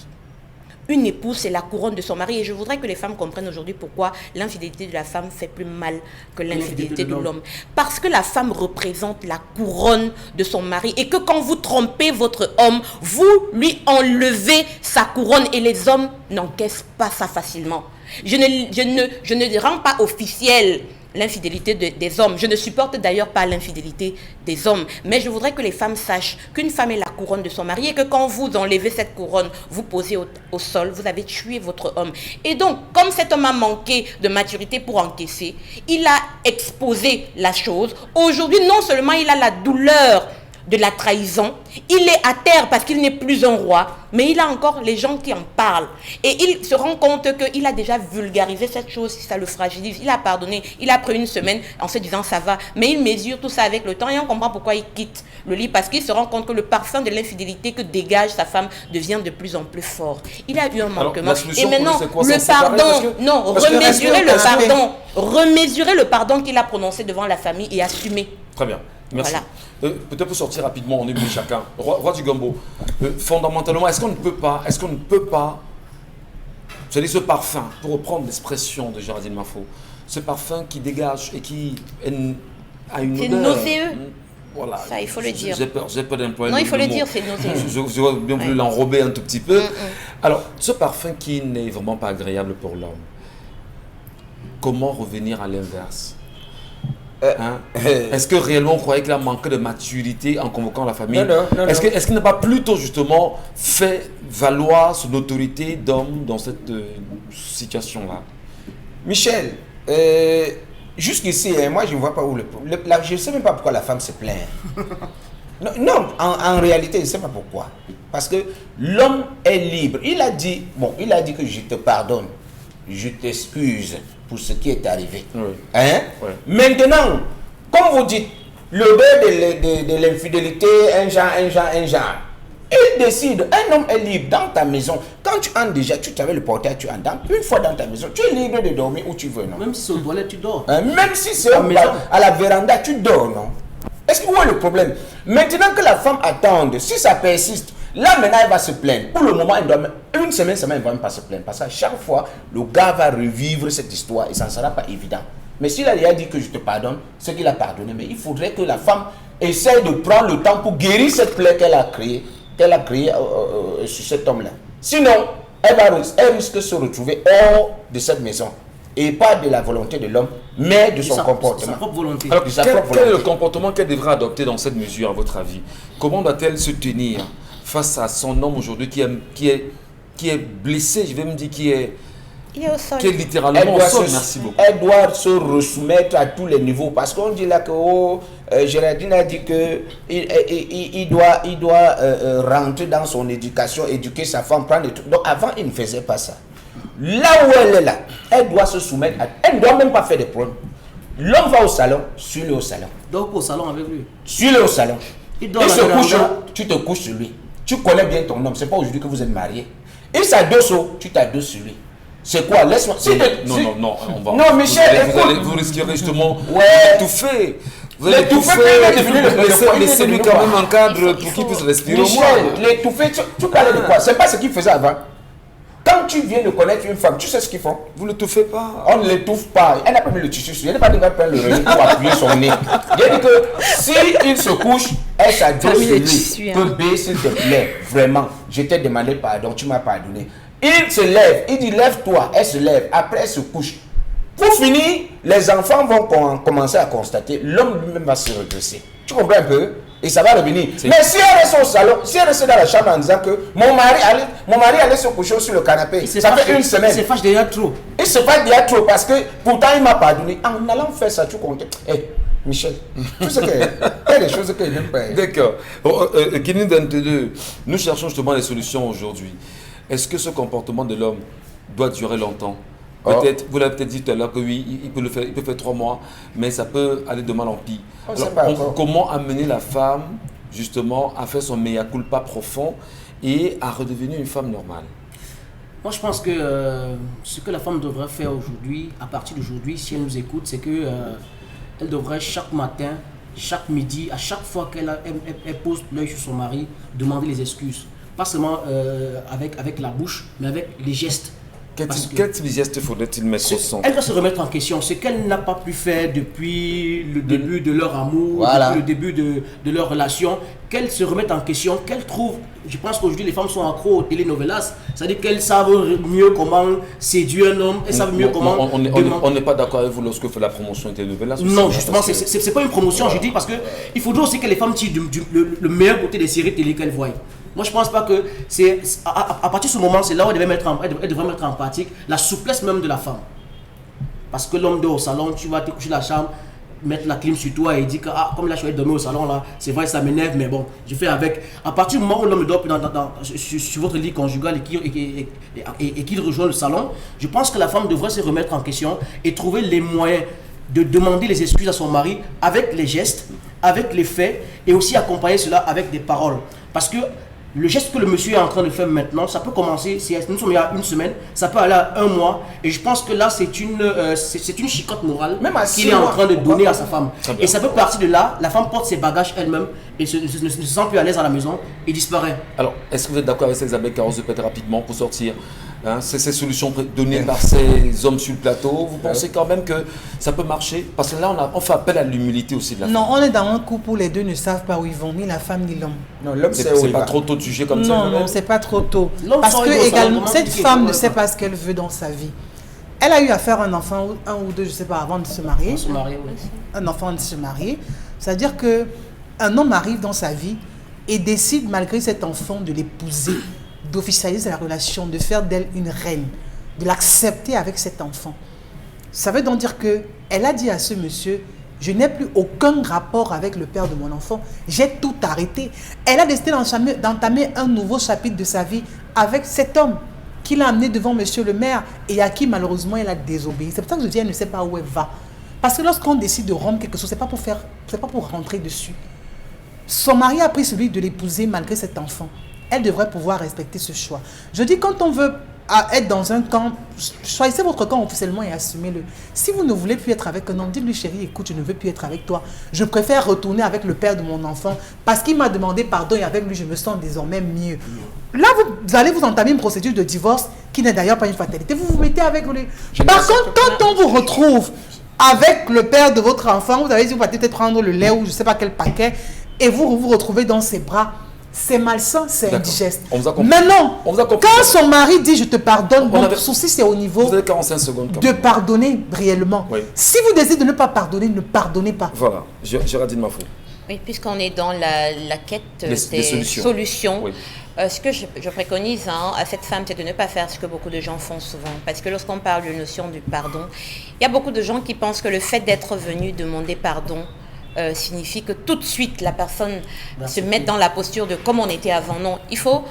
Une épouse, c'est la couronne de son mari. Et je voudrais que les femmes comprennent aujourd'hui pourquoi l'infidélité de la femme fait plus mal que l'infidélité de l'homme. Parce que la femme représente la couronne de son mari. Et que quand vous trompez votre homme, vous lui enlevez sa couronne. Et les hommes n'encaissent pas ça facilement. Je ne rends pas officiel l'infidélité des hommes. Je ne supporte d'ailleurs pas l'infidélité des hommes. Mais je voudrais que les femmes sachent qu'une femme est la couronne de son mari et que quand vous enlevez cette couronne, vous posez au sol, vous avez tué votre homme. Et donc, comme cet homme a manqué de maturité pour encaisser, il a exposé la chose. Aujourd'hui, non seulement il a la douleur de la trahison, il est à terre parce qu'il n'est plus un roi, mais il a encore les gens qui en parlent. Et il se rend compte qu'il a déjà vulgarisé cette chose, ça le fragilise. Il a pardonné, il a pris une semaine en se disant ça va, mais il mesure tout ça avec le temps et on comprend pourquoi il quitte le lit, parce qu'il se rend compte que le parfum de l'infidélité que dégage sa femme devient de plus en plus fort. Il a eu un manquement. Et maintenant, le pardon, non, remesurer le pardon qu'il a prononcé devant la famille et assumer. Très bien. Merci. Voilà. Peut-être pour sortir rapidement, on est venu chacun. Roi du Gambo, fondamentalement, est-ce qu'on ne peut pas, c'est-à-dire ce parfum, pour reprendre l'expression de Géraldine Mafo, ce parfum qui dégage et qui a une odeur. C'est nauséeux. Voilà. Ça, il faut le dire. J'ai peur d'employer. Non, il faut le dire, c'est nauséeux. J'aurais bien voulu l'enrober un tout petit peu. Alors, ce parfum qui n'est vraiment pas agréable pour l'homme, comment revenir à l'inverse? Est-ce que réellement vous croyez qu'il a manqué de maturité en convoquant la famille? Non. Est-ce qu'il n'a pas plutôt justement fait valoir son autorité d'homme dans cette situation-là? Michel, jusqu'ici, moi je ne vois pas où je ne sais même pas pourquoi la femme se plaint. Non, en réalité, je ne sais pas pourquoi. Parce que l'homme est libre. Il a dit que je te pardonne, je t'excuse pour ce qui est arrivé. Oui. Oui. Maintenant, comme vous dites, l'odeur de l'infidélité, un genre. Il décide, un homme est libre dans ta maison. Quand tu entres déjà, tu avais le portail, tu entres. Une fois dans ta maison, tu es libre de dormir où tu veux, non? Même si c'est aux toilettes, tu dors. Même si c'est à la véranda, tu dors, non? Est-ce que où est le problème? Maintenant que la femme attende, si ça persiste, là maintenant elle va se plaindre. Pour le moment, elle doit une semaine, elle ne va même pas se plaindre. Parce qu'à chaque fois, le gars va revivre cette histoire et ça ne sera pas évident. Mais s'il a déjà dit que je te pardonne, c'est qu'il a pardonné. Mais il faudrait que la femme essaye de prendre le temps pour guérir cette plaie qu'elle a créée sur cet homme-là. Sinon, elle risque de se retrouver hors de cette maison. et pas de la volonté de l'homme, mais de son comportement. Sa propre volonté. Alors, De sa quel propre est le volonté. comportement qu'elle devrait adopter dans cette mesure, à votre avis? Comment doit-elle se tenir face à son homme aujourd'hui qui est blessé, je vais me dire, qui est littéralement au sol? Merci beaucoup. Elle doit se resoumettre à tous les niveaux parce qu'on dit là que Géraldine a dit que il doit rentrer dans son éducation, éduquer sa femme, prendre des trucs. Donc avant, il ne faisait pas ça. Là où elle est là, elle doit se soumettre elle ne doit même pas faire des problèmes. L'homme va au salon, suis-le au salon. Donc au salon avec lui. Suis-le au salon. Il Il se couche, tu te couches sur lui. Tu connais bien ton homme, c'est pas aujourd'hui que vous êtes mariés. Il s'adosse, tu t'adosses sur lui. C'est quoi? Laisse-moi. Non, on va. Non, Michel, Vous risquerez justement Ouais. d'étouffer. Vous Les allez touffés, laissez-lui quand même un cadre pour qu'il puisse respirer au moins. Michel, l'étouffé, tu parlais de quoi? C'est pas ce qu'il faisait avant. Quand tu viens de connaître une femme, tu sais ce qu'ils font? Vous ne l'étouffez pas. On ne l'étouffe pas. Elle n'a pas mis le tissu sur. Elle n'a pas dit qu'elle prenne le relais pour appuyer son nez. Il a dit que si il se couche, elle s'adosse sur lui. Que B, s'il te plaît, vraiment, je t'ai demandé pardon, tu m'as pardonné. Il se lève, il dit lève-toi, elle se lève, après elle se couche. Pour finir, les enfants vont commencer à constater, l'homme lui-même va se redresser. Tu comprends un peu? Et ça va revenir. Mais si elle reste au salon, si elle reste dans la chambre en disant que mon mari allait se coucher sur le canapé, ça fait une semaine. Il se fâche déjà trop. Il se fâche déjà trop parce que pourtant il m'a pardonné. En allant faire ça, tu comptes. Michel, tu sais qu'il y a des choses que je n'aime pas. D'accord. Kinin 22, nous cherchons justement les solutions aujourd'hui. Est-ce que ce comportement de l'homme doit durer longtemps? Peut-être, vous l'avez peut-être dit tout à l'heure que oui, il peut faire 3 mois, mais ça peut aller de mal en pis. Comment amener la femme justement à faire son mea culpa profond et à redevenir une femme normale? Moi, je pense que ce que la femme devrait faire aujourd'hui, à partir d'aujourd'hui, si elle nous écoute, c'est que elle devrait chaque matin, chaque midi, à chaque fois qu'elle pose l'œil sur son mari, demander les excuses. Pas seulement avec la bouche, mais avec les gestes. Quel type de geste faudrait-il mettre au centre? Elle doit se remettre en question. Ce qu'elle n'a pas pu faire depuis le début de leur amour, voilà, depuis le début de leur relation, qu'elle se remette en question, qu'elle trouve. Je pense qu'aujourd'hui les femmes sont accros aux telenovelas, c'est-à-dire qu'elles savent mieux comment séduire un homme, elles savent mieux comment. On n'est pas d'accord avec vous lorsque vous faites la promotion des telenovelas? Non, justement, c'est pas une promotion, je dis, parce qu'il faudrait aussi que les femmes tirent le meilleur côté des séries télé qu'elles voient. Moi, je pense pas que c'est à partir de ce moment, c'est là où elle devrait mettre en pratique la souplesse même de la femme. Parce que l'homme dort au salon, tu vas te coucher dans la chambre, mettre la clim sur toi et dire que comme là je vais dormir au salon là, c'est vrai ça m'énerve, mais bon, je fais avec. À partir du moment où l'homme dort sur votre lit conjugal et qu'il rejoint le salon, je pense que la femme devrait se remettre en question et trouver les moyens de demander les excuses à son mari avec les gestes, avec les faits et aussi accompagner cela avec des paroles. Parce que le geste que le monsieur est en train de faire maintenant, ça peut commencer, si nous sommes il y a une semaine, ça peut aller à 1 mois. Et je pense que là, c'est une chicotte morale qu'il est en train de donner à sa femme. Et ça peut partir de là, la femme porte ses bagages elle-même et ne se sent plus à l'aise à la maison et disparaît. Alors, est-ce que vous êtes d'accord avec Elisabeth Carrosse peut-être rapidement pour sortir c'est ces solutions données par ces hommes sur le plateau? Vous pensez quand même que ça peut marcher? Parce que là, on fait appel à l'humilité aussi de la femme. Non, on est dans un couple où les deux ne savent pas où ils vont, ni la femme ni l'homme. Non, l'homme c'est pas trop tôt de juger comme ça? Non, c'est pas trop tôt. Parce que également, cette femme ne sait pas ce qu'elle veut dans sa vie. Elle a eu à faire un enfant, 1 ou 2, je ne sais pas, avant de se marier. Un enfant avant de se marier. C'est-à-dire qu'un homme arrive dans sa vie et décide, malgré cet enfant, de l'épouser, d'officialiser la relation, de faire d'elle une reine, de l'accepter avec cet enfant. Ça veut donc dire qu'elle a dit à ce monsieur, je n'ai plus aucun rapport avec le père de mon enfant, j'ai tout arrêté. Elle a décidé d'entamer un nouveau chapitre de sa vie avec cet homme qui l'a amené devant monsieur le maire et à qui malheureusement elle a désobéi. C'est pour ça que je dis elle ne sait pas où elle va. Parce que lorsqu'on décide de rompre quelque chose, c'est pas pour rentrer dessus. Son mari a pris celui de l'épouser malgré cet enfant. Elle devrait pouvoir respecter ce choix. Je dis, quand on veut être dans un camp, choisissez votre camp officiellement et assumez-le. Si vous ne voulez plus être avec un homme, dites-lui, chérie, écoute, je ne veux plus être avec toi. Je préfère retourner avec le père de mon enfant parce qu'il m'a demandé pardon et avec lui, je me sens désormais mieux. Là, vous allez vous entamer une procédure de divorce qui n'est d'ailleurs pas une fatalité. Vous vous mettez avec lui. Par contre, quand on vous retrouve avec le père de votre enfant, vous avez dit, vous allez peut-être prendre le lait ou je ne sais pas quel paquet et vous vous retrouvez dans ses bras. c'est malsain, c'est D'accord. indigeste. On vous a compris. Maintenant, On vous a compris. quand son mari dit je te pardonne, On mon avait- souci c'est au niveau Vous avez 45 secondes. quand de même. pardonner réellement. Oui. Si vous décidez de ne pas pardonner, ne pardonnez pas. Voilà, Géraldine Mafou. Oui, puisqu'on est dans la quête Des des solutions. solutions, Oui. ce que je préconise à cette femme, c'est de ne pas faire ce que beaucoup de gens font souvent. Parce que lorsqu'on parle de notion du pardon, il y a beaucoup de gens qui pensent que le fait d'être venu demander pardon signifie que tout de suite la personne se mette dans la posture de comme on était avant. Non, il faut...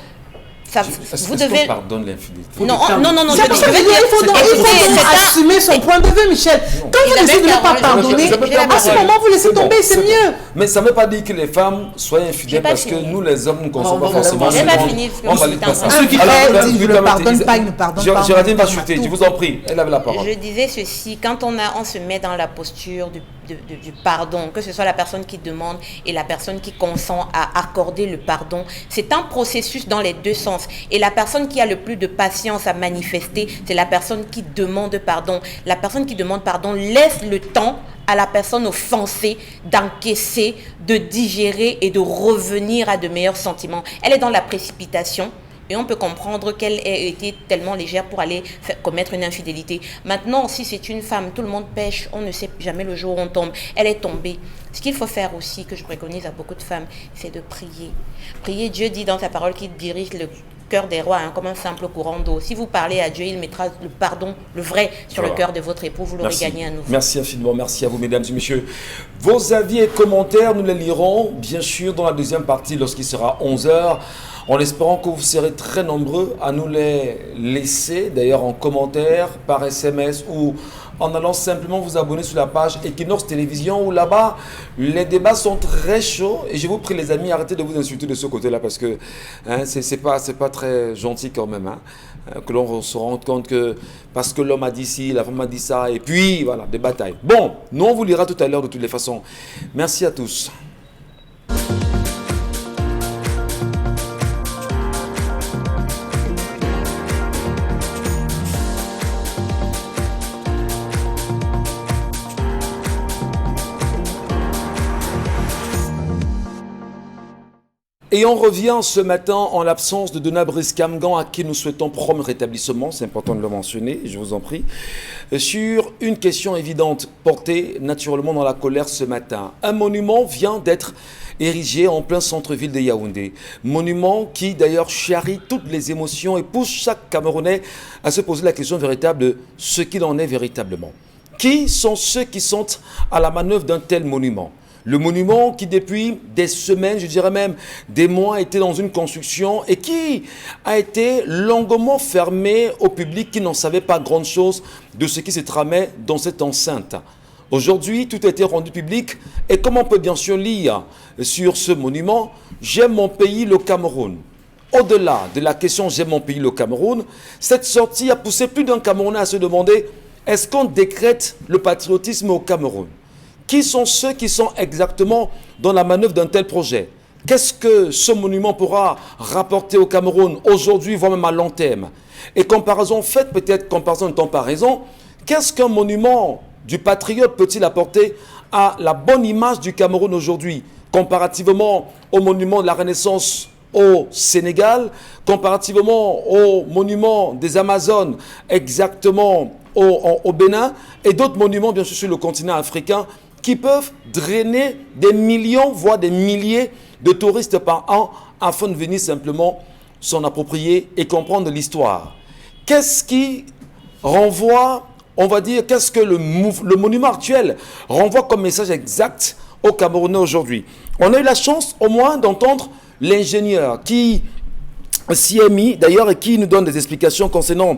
Est-ce vous qu'on devez... pardonne l'infidélité? Non, non, C'est pour ça que je vais dis, il faut, écoutez, c'est un- assumer son point de vue, Michel. Quand Il vous avait décidez de ne pas parole. pardonner, Je peux J'ai la pas à ce parole. moment, vous laissez C'est bon, tomber, c'est bon. mieux. Mais ça ne veut pas dire que les femmes soient infidèles J'ai pas parce que fini. nous, les hommes, nous ne consommons On pas va forcément. J'ai ce pas qu'on- fini, parce que on je valide suis pas en ça. train- Ceux qui Alors, fait, madame, disent, je vous ne permettez, pardonne pas, il ne pardonne pas. Géraldine va on chuter, tout. je vous en prie. Elle avait la parole. Je disais ceci, quand on se met dans la posture du pardon, que ce soit la personne qui demande et la personne qui consent à accorder le pardon, c'est un processus dans les deux sens. Et la personne qui a le plus de patience à manifester, c'est la personne qui demande pardon. La personne qui demande pardon laisse le temps à la personne offensée d'encaisser, de digérer et de revenir à de meilleurs sentiments. Elle est dans la précipitation. Et on peut comprendre qu'elle ait été tellement légère pour aller commettre une infidélité. Maintenant, si c'est une femme, tout le monde pêche, on ne sait jamais le jour où on tombe. Elle est tombée. Ce qu'il faut faire aussi, que je préconise à beaucoup de femmes, c'est de prier. Prier, Dieu dit dans sa parole qu'il dirige le cœur des rois comme un simple courant d'eau. Si vous parlez à Dieu, il mettra le pardon, le vrai, sur le cœur de votre époux. Vous l'aurez gagné à nouveau. Merci infiniment, merci à vous mesdames et messieurs. Vos avis et commentaires, nous les lirons bien sûr dans la deuxième partie lorsqu'il sera 11h. En espérant que vous serez très nombreux à nous les laisser, d'ailleurs en commentaire, par SMS ou en allant simplement vous abonner sur la page Equinox Télévision où là-bas, les débats sont très chauds. Et je vous prie les amis, arrêtez de vous insulter de ce côté-là parce que c'est pas très gentil quand même. Que l'on se rende compte que parce que l'homme a dit ci, la femme a dit ça, et puis voilà, des batailles. Bon, nous on vous lira tout à l'heure de toutes les façons. Merci à tous. Et on revient ce matin en l'absence de Donna Brice-Camgan à qui nous souhaitons prompt rétablissement, c'est important de le mentionner, je vous en prie, sur une question évidente portée naturellement dans la colère ce matin. Un monument vient d'être érigé en plein centre-ville de Yaoundé. Monument qui d'ailleurs charrie toutes les émotions et pousse chaque Camerounais à se poser la question véritable de ce qu'il en est véritablement. Qui sont ceux qui sont à la manœuvre d'un tel monument ? Le monument qui depuis des semaines, je dirais même des mois, était dans une construction et qui a été longuement fermé au public qui n'en savait pas grand-chose de ce qui se tramait dans cette enceinte. Aujourd'hui, tout a été rendu public et comme on peut bien sûr lire sur ce monument, « J'aime mon pays, le Cameroun ». Au-delà de la question « J'aime mon pays, le Cameroun », cette sortie a poussé plus d'un Camerounais à se demander « Est-ce qu'on décrète le patriotisme au Cameroun ?» Qui sont ceux qui sont exactement dans la manœuvre d'un tel projet? Qu'est-ce que ce monument pourra rapporter au Cameroun aujourd'hui, voire même à long terme? Et comparaison faite, peut-être comparaison de comparaison, qu'est-ce qu'un monument du patriote peut-il apporter à la bonne image du Cameroun aujourd'hui, comparativement au monument de la Renaissance au Sénégal, comparativement au monument des Amazones, exactement au Bénin, et d'autres monuments, bien sûr, sur le continent africain, qui peuvent drainer des millions, voire des milliers de touristes par an afin de venir simplement s'en approprier et comprendre l'histoire. Qu'est-ce qui renvoie, on va dire, qu'est-ce que le monument actuel renvoie comme message exact aux Camerounais aujourd'hui? On a eu la chance au moins d'entendre l'ingénieur qui s'y est mis d'ailleurs et qui nous donne des explications concernant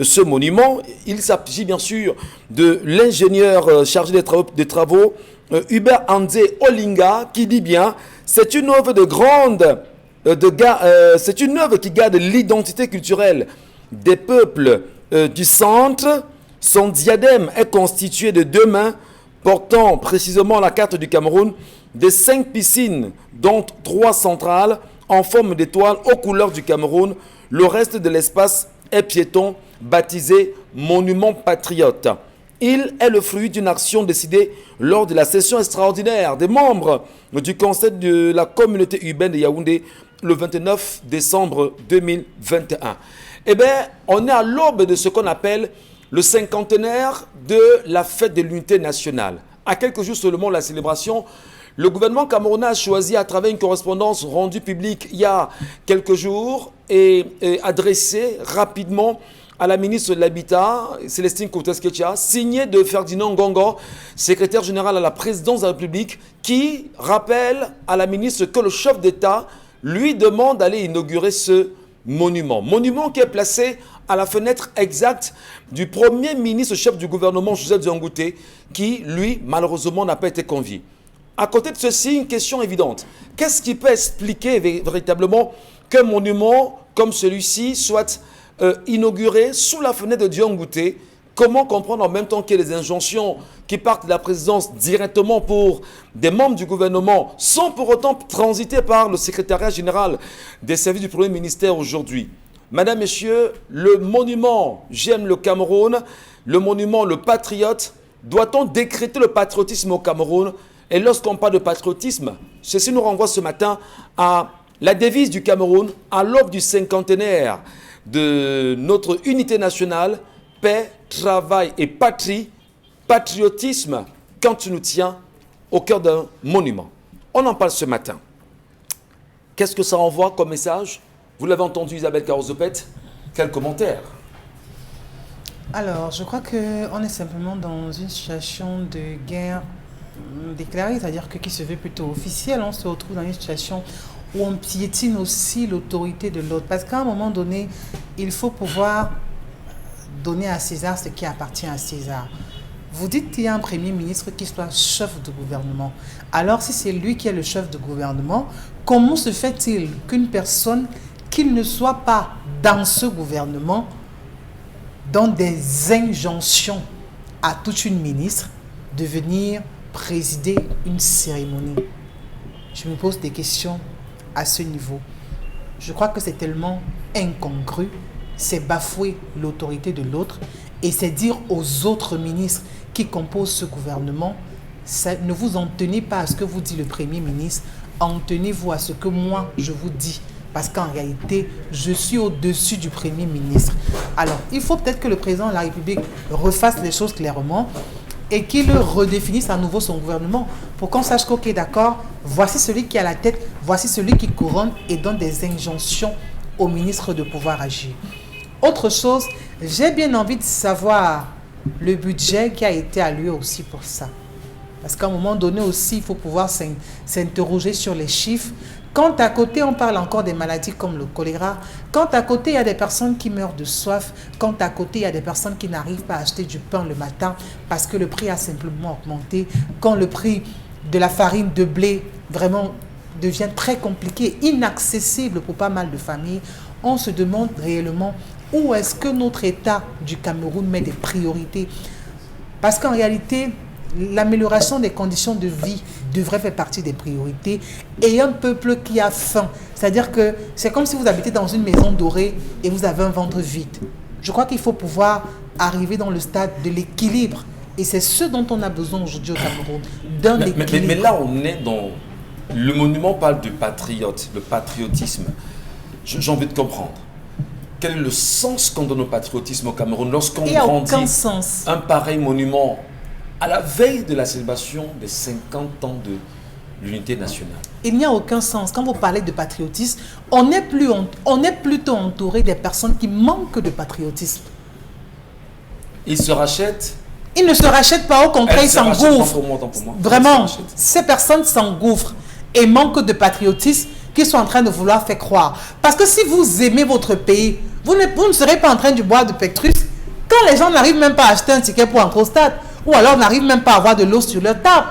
ce monument. Il s'agit bien sûr de l'ingénieur chargé des travaux Hubert André Olinga qui dit bien c'est une œuvre c'est une œuvre qui garde l'identité culturelle des peuples du centre. Son diadème est constitué de 2 mains portant précisément la carte du Cameroun, de 5 piscines dont 3 centrales en forme d'étoile aux couleurs du Cameroun. Le reste de l'espace est piéton, baptisé Monument Patriote. Il est le fruit d'une action décidée lors de la session extraordinaire des membres du conseil de la communauté urbaine de Yaoundé le 29 décembre 2021. Eh bien, on est à l'aube de ce qu'on appelle le cinquantenaire de la fête de l'unité nationale. À quelques jours seulement de la célébration, le gouvernement camerounais a choisi, à travers une correspondance rendue publique il y a quelques jours et adressée rapidement à la ministre de l'Habitat, Célestine Coutesquetia, signée de Ferdinand Ngongo, secrétaire général à la présidence de la République, qui rappelle à la ministre que le chef d'État lui demande d'aller inaugurer ce monument. Monument qui est placé à la fenêtre exacte du premier ministre chef du gouvernement, Joseph Diangoute, qui, lui, malheureusement, n'a pas été convié. À côté de ceci, une question évidente. Qu'est-ce qui peut expliquer véritablement qu'un monument comme celui-ci soit inauguré sous la fenêtre de Diangoute? Comment comprendre en même temps qu'il y a des injonctions qui partent de la présidence directement pour des membres du gouvernement sans pour autant transiter par le secrétariat général des services du Premier ministère aujourd'hui? Madame, Messieurs, le monument J'aime le Cameroun, le monument Le Patriote, doit-on décréter le patriotisme au Cameroun? Et lorsqu'on parle de patriotisme, ceci nous renvoie ce matin à la devise du Cameroun, à l'aube du cinquantenaire de notre unité nationale: paix, travail et patrie, patriotisme quand tu nous tiens au cœur d'un monument. On en parle ce matin. Qu'est-ce que ça renvoie comme message? Vous l'avez entendu, Isabelle Carozopet. Quel commentaire? Alors, je crois qu'on est simplement dans une situation de guerre déclarée, c'est-à-dire que qui se veut plutôt officielle. On se retrouve dans une situation où on piétine aussi l'autorité de l'autre. Parce qu'à un moment donné, il faut pouvoir donner à César ce qui appartient à César. Vous dites qu'il y a un premier ministre qui soit chef de gouvernement. Alors, si c'est lui qui est le chef de gouvernement, comment se fait-il qu'une personne qui ne soit pas dans ce gouvernement donne des injonctions à toute une ministre de venir présider une cérémonie? Je me pose des questions à ce niveau. Je crois que c'est tellement incongru, c'est bafouer l'autorité de l'autre et c'est dire aux autres ministres qui composent ce gouvernement, ne vous en tenez pas à ce que vous dit le Premier ministre, en tenez-vous à ce que moi je vous dis. Parce qu'en réalité, je suis au-dessus du Premier ministre. Alors, il faut peut-être que le président de la République refasse les choses clairement et qu'il redéfinisse à nouveau son gouvernement pour qu'on sache qu'ok, d'accord, voici celui qui a la tête, voici celui qui couronne et donne des injonctions au ministre de pouvoir agir. Autre chose, j'ai bien envie de savoir le budget qui a été alloué aussi pour ça. Parce qu'à un moment donné aussi, il faut pouvoir s'interroger sur les chiffres. Quand à côté, on parle encore des maladies comme le choléra, quand à côté, il y a des personnes qui meurent de soif, quand à côté, il y a des personnes qui n'arrivent pas à acheter du pain le matin parce que le prix a simplement augmenté, quand le prix de la farine de blé vraiment devient très compliqué, inaccessible pour pas mal de familles, on se demande réellement où est-ce que notre État du Cameroun met des priorités. Parce qu'en réalité, l'amélioration des conditions de vie devrait faire partie des priorités. Et un peuple qui a faim, c'est-à-dire que c'est comme si vous habitez dans une maison dorée et vous avez un ventre vide. Je crois qu'il faut pouvoir arriver dans le stade de l'équilibre. Et c'est ce dont on a besoin aujourd'hui au Cameroun, d'un équilibre. Mais là, on est dans... Le monument parle de patriote, le patriotisme. J'ai envie de comprendre. Quel est le sens qu'on donne au patriotisme au Cameroun lorsqu'on grandit un pareil monument à la veille de la célébration des 50 ans de l'unité nationale? Il n'y a aucun sens. Quand vous parlez de patriotisme, on est plutôt entouré des personnes qui manquent de patriotisme. Ils se rachètent? Ils ne se rachètent pas, au contraire, ils s'engouffrent. Vraiment, ils ces personnes s'engouffrent et manquent de patriotisme qu'ils sont en train de vouloir faire croire. Parce que si vous aimez votre pays, vous ne serez pas en train de boire de pectrus quand les gens n'arrivent même pas à acheter un ticket pour entrer au stade. Ou alors n'arrivent même pas à avoir de l'eau sur leur table.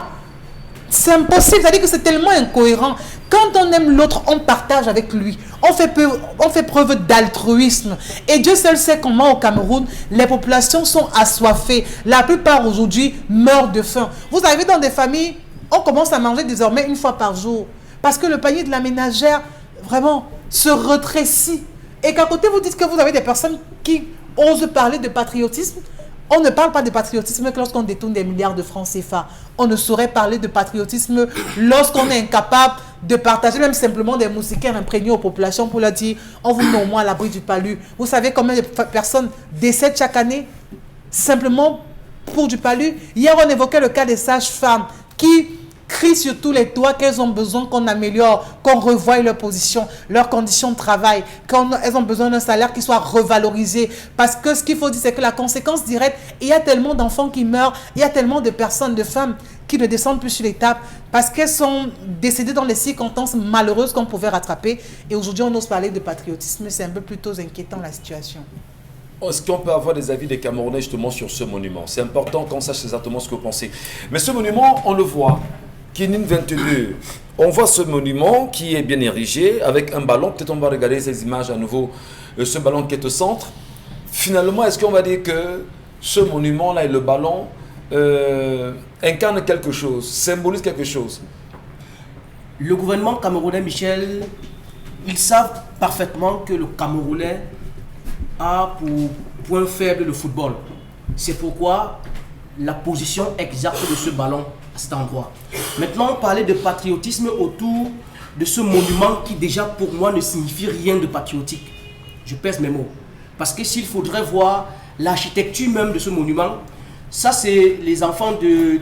C'est impossible, c'est-à-dire que c'est tellement incohérent. Quand on aime l'autre, on partage avec lui. On fait preuve d'altruisme. Et Dieu seul sait comment au Cameroun, les populations sont assoiffées. La plupart aujourd'hui meurent de faim. Vous arrivez dans des familles, on commence à manger désormais une fois par jour. Parce que le panier de la ménagère, vraiment, se rétrécit. Et qu'à côté, vous dites que vous avez des personnes qui osent parler de patriotisme. On ne parle pas de patriotisme que lorsqu'on détourne des milliards de francs CFA. On ne saurait parler de patriotisme lorsqu'on est incapable de partager même simplement des moustiquaires imprégnés aux populations pour leur dire on vous met au moins à l'abri du palu. Vous savez combien de personnes décèdent chaque année simplement pour du palu? Hier, on évoquait le cas des sages-femmes qui crient sur tous les toits qu'elles ont besoin qu'on améliore, qu'on revoie leur position, leurs conditions de travail, qu'elles ont besoin d'un salaire qui soit revalorisé. Parce que ce qu'il faut dire, c'est que la conséquence directe, il y a tellement d'enfants qui meurent, il y a tellement de personnes, de femmes qui ne descendent plus sur les tables parce qu'elles sont décédées dans les circonstances malheureuses qu'on pouvait rattraper. Et aujourd'hui, on ose parler de patriotisme. C'est un peu plutôt inquiétant la situation. Est-ce qu'on peut avoir des avis des Camerounais justement sur ce monument? C'est important qu'on sache exactement ce que vous pensez. Mais ce monument, on le voit. Kinin 22, on voit ce monument qui est bien érigé avec un ballon. Peut-être on va regarder ces images à nouveau. Ce ballon qui est au centre. Finalement, est-ce qu'on va dire que ce monument-là et le ballon incarnent quelque chose, symbolisent quelque chose? Le gouvernement camerounais, Michel, ils savent parfaitement que le Camerounais a pour point faible le football. C'est pourquoi la position exacte de ce ballon à cet endroit. Maintenant, parler de patriotisme autour de ce monument qui déjà pour moi ne signifie rien de patriotique. Je pèse mes mots. Parce que s'il faudrait voir l'architecture même de ce monument, ça c'est les enfants de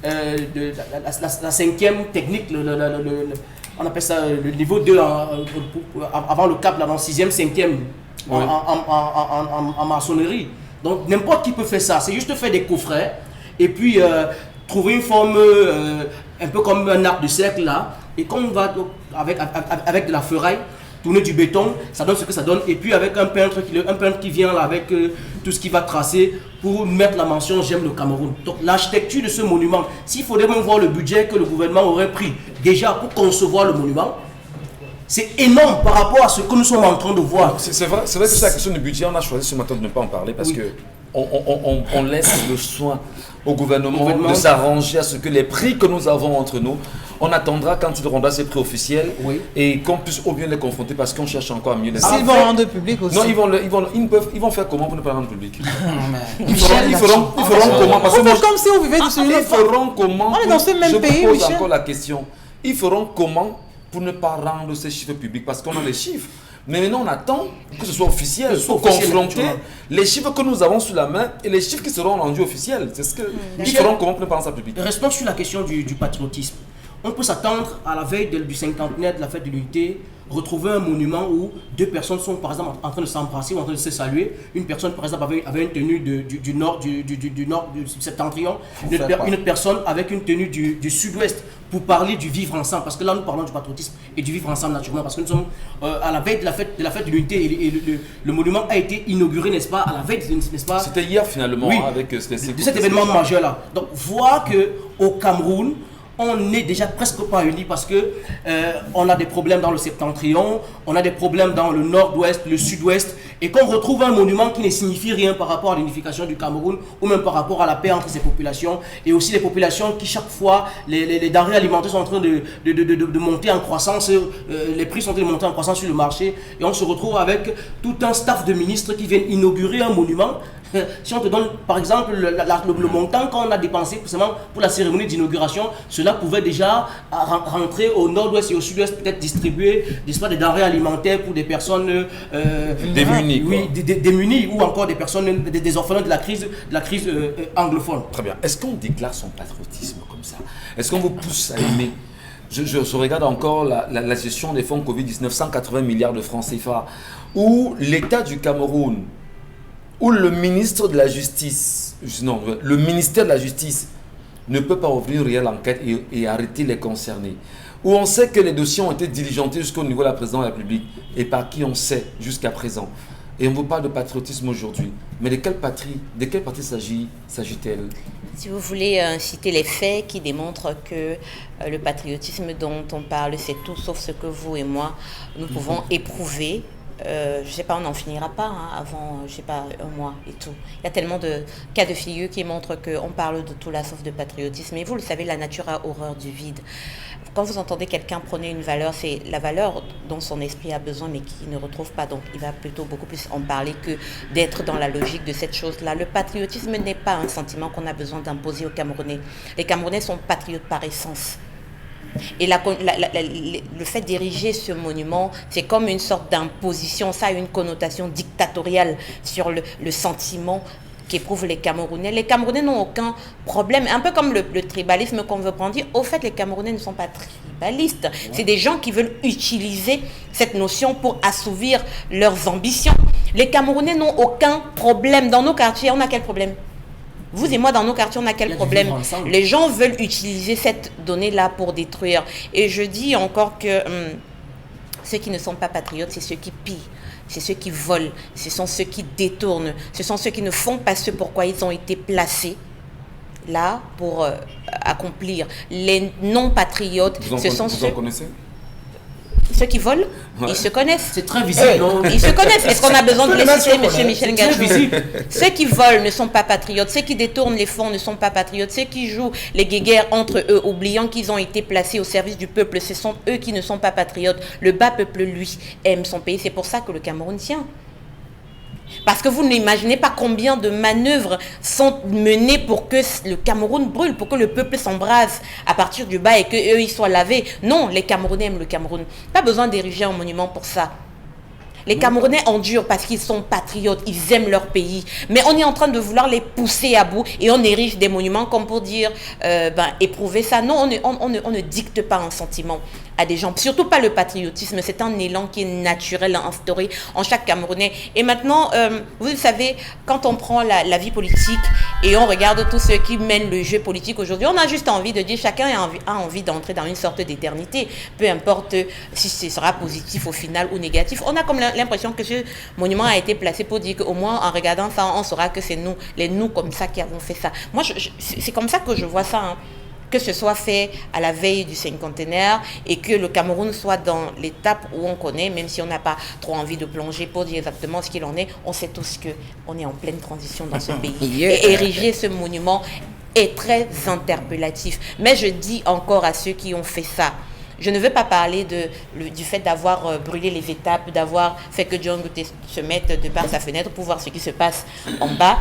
la cinquième technique, on appelle ça le niveau 2 avant le cap, là, dans 6e, 5e Oui. en maçonnerie. Donc n'importe qui peut faire ça, c'est juste faire des coffrets et puis trouver une forme un peu comme un arc de cercle là, et quand on va avec de la ferraille, tourner du béton, ça donne ce que ça donne, et puis avec un peintre qui vient là avec tout ce qu'il va tracer pour mettre la mention j'aime le Cameroun. Donc l'architecture de ce monument, s'il faudrait même voir le budget que le gouvernement aurait pris déjà pour concevoir le monument, c'est énorme par rapport à ce que nous sommes en train de voir. C'est vrai que c'est la question du budget. On a choisi ce matin de ne pas en parler parce que on laisse le soin au gouvernement de s'arranger à ce que les prix que nous avons entre nous, on attendra quand il rendra ses prix officiels et qu'on puisse au mieux les confronter parce qu'on cherche encore à mieux les S'ils vont rendre public aussi. Non, ils vont faire comment pour ne pas rendre public? Ils feront comment? Parce que comme si on vivait sur une ils feront comment? On est dans ce même pays, Je pose Michel. encore la question. Ils feront comment pour ne pas rendre ces chiffres publics? Parce qu'on a les chiffres. Mais maintenant, on attend que ce soit officiel, pour confronter les chiffres que nous avons sous la main et les chiffres qui seront rendus officiels. C'est ce que ils feront comment pour ne pas rendre ça public? Restons sur la question du patriotisme. On peut s'attendre à la veille du cinquantenaire de la fête de l'unité, retrouver un monument où deux personnes sont par exemple en train de s'embrasser ou en train de se saluer. Une personne par exemple avait une tenue du nord du septentrion, une autre personne avec une tenue du sud-ouest pour parler du vivre ensemble. Parce que là nous parlons du patriotisme et du vivre ensemble naturellement parce que nous sommes à la veille de la fête de l'unité et le monument a été inauguré, n'est-ce pas, à la veille, n'est-ce pas? C'était hier finalement, oui, avec de cet événement majeur là. Donc voir qu'au Cameroun, on n'est déjà presque pas unis parce que on a des problèmes dans le septentrion, on a des problèmes dans le nord-ouest, le sud-ouest, et qu'on retrouve un monument qui ne signifie rien par rapport à l'unification du Cameroun ou même par rapport à la paix entre ces populations, et aussi les populations qui chaque fois, les denrées alimentaires sont en train de monter en croissance, les prix sont en train de monter en croissance sur le marché, et on se retrouve avec tout un staff de ministres qui viennent inaugurer un monument. Si on te donne par exemple le montant qu'on a dépensé précisément pour la cérémonie d'inauguration, cela pouvait déjà rentrer au nord-ouest et au sud-ouest, peut-être distribuer des denrées alimentaires pour des personnes démunies. Oui, démunies ou encore des personnes, des orphelins de la crise anglophone. Très bien. Est-ce qu'on déclare son patriotisme comme ça? Est-ce qu'on vous pousse à aimer? Je regarde encore la gestion des fonds Covid-19, 180 milliards de francs CFA, où l'État du Cameroun, où le ministre de la Justice, non, le ministère de la Justice ne peut pas ouvrir une réelle enquête et arrêter les concernés. Où on sait que les dossiers ont été diligentés jusqu'au niveau de la présidence de la République et par qui on sait jusqu'à présent. Et on vous parle de patriotisme aujourd'hui. Mais de quelle patrie s'agit-elle? Si vous voulez citer les faits qui démontrent que le patriotisme dont on parle, c'est tout sauf ce que vous et moi, nous pouvons éprouver. je sais pas, on n'en finira pas avant, je sais pas, un mois et tout. Il y a tellement de cas de figure qui montrent qu'on parle de tout là sauf de patriotisme. Et vous le savez, la nature a horreur du vide. Quand vous entendez quelqu'un prôner une valeur, c'est la valeur dont son esprit a besoin mais qui ne retrouve pas. Donc il va plutôt beaucoup plus en parler que d'être dans la logique de cette chose-là. Le patriotisme n'est pas un sentiment qu'on a besoin d'imposer aux Camerounais. Les Camerounais sont patriotes par essence. Et le fait d'ériger ce monument, c'est comme une sorte d'imposition, ça a une connotation dictatoriale sur le sentiment qu'éprouvent les Camerounais. Les Camerounais n'ont aucun problème, un peu comme le tribalisme qu'on veut prendre. Au fait, les Camerounais ne sont pas tribalistes. Ouais. C'est des gens qui veulent utiliser cette notion pour assouvir leurs ambitions. Les Camerounais n'ont aucun problème. Dans nos quartiers, on a quel problème ? Vous et moi, dans nos quartiers, on a quel problème? Les gens veulent utiliser cette donnée-là pour détruire. Et je dis encore que ceux qui ne sont pas patriotes, c'est ceux qui pillent, c'est ceux qui volent, ce sont ceux qui détournent, ce sont ceux qui ne font pas ce pourquoi ils ont été placés là pour accomplir. Les non-patriotes, ce sont ceux... Ceux qui volent, ouais. Ils se connaissent. C'est très visible. Non, ils se connaissent. Est-ce qu'on a besoin de les citer, M. Michel Gachou? Ceux qui volent ne sont pas patriotes. Ceux qui détournent les fonds ne sont pas patriotes. Ceux qui jouent les guéguerres entre eux, oubliant qu'ils ont été placés au service du peuple, ce sont eux qui ne sont pas patriotes. Le bas peuple, lui, aime son pays. C'est pour ça que le Cameroun tient. Parce que vous n'imaginez pas combien de manœuvres sont menées pour que le Cameroun brûle, pour que le peuple s'embrase à partir du bas et qu'eux, ils soient lavés. Non, les Camerounais aiment le Cameroun. Pas besoin d'ériger un monument pour ça. Les Camerounais endurent parce qu'ils sont patriotes, ils aiment leur pays. Mais on est en train de vouloir les pousser à bout et on érige des monuments comme pour dire, éprouver ça. Non, on ne dicte pas un sentiment à des gens. Surtout pas le patriotisme, c'est un élan qui est naturel à instaurer en chaque Camerounais. Et maintenant, vous savez, quand on prend la vie politique et on regarde tous ceux qui mènent le jeu politique aujourd'hui, on a juste envie de dire, chacun a envie d'entrer dans une sorte d'éternité. Peu importe si ce sera positif au final ou négatif. On a comme l'impression que ce monument a été placé pour dire qu'au moins en regardant ça, on saura que c'est nous, les nous comme ça qui avons fait ça. Moi, c'est comme ça que je vois ça, hein. Que ce soit fait à la veille du cinquantenaire et que le Cameroun soit dans l'étape où on connaît, même si on n'a pas trop envie de plonger pour dire exactement ce qu'il en est, on sait tous qu'on est en pleine transition dans ce pays. Et ériger ce monument est très interpellatif. Mais je dis encore à ceux qui ont fait ça, je ne veux pas parler du fait d'avoir brûlé les étapes, d'avoir fait que John Goûté se mette de par sa fenêtre pour voir ce qui se passe en bas.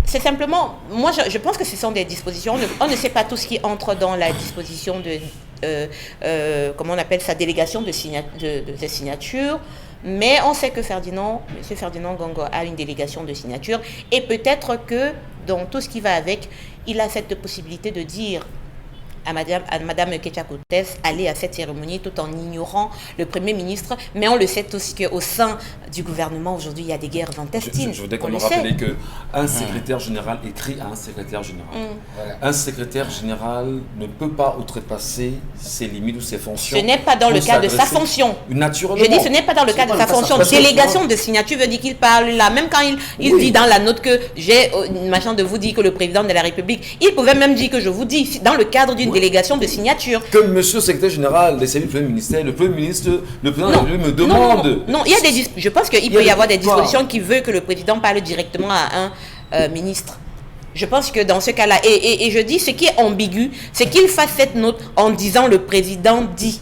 C'est simplement, moi je pense que ce sont des dispositions, on ne sait pas tout ce qui entre dans la disposition de, comment on appelle ça, délégation de signature, mais on sait que M. Ferdinand Gongo a une délégation de signature et peut-être que dans tout ce qui va avec, il a cette possibilité de dire à Madame Ketchakoutes, aller à cette cérémonie tout en ignorant le Premier ministre. Mais on le sait tous qu'au sein du gouvernement, aujourd'hui, il y a des guerres intestines. Je voudrais qu'on nous rappelle qu'un secrétaire général écrit à un secrétaire général. Voilà. Un secrétaire général ne peut pas outrepasser ses limites ou ses fonctions. Ce n'est pas dans le cadre de sa fonction. Naturellement. Je dis ce n'est pas dans le cadre de sa fonction. Délégation de signature veut dire qu'il parle là. Même quand il dit dans la note que j'ai machin de vous dire que le président de la République, il pouvait même dire que je vous dis dans le cadre d'une délégation de signature. Que monsieur le secrétaire général des services du Premier ministère, le Premier ministre, le président de la République me demande. Non, il y a je pense qu'il peut y avoir des dispositions qui veulent que le président parle directement à un ministre. Je pense que dans ce cas-là, et je dis ce qui est ambigu, c'est qu'il fasse cette note en disant le président dit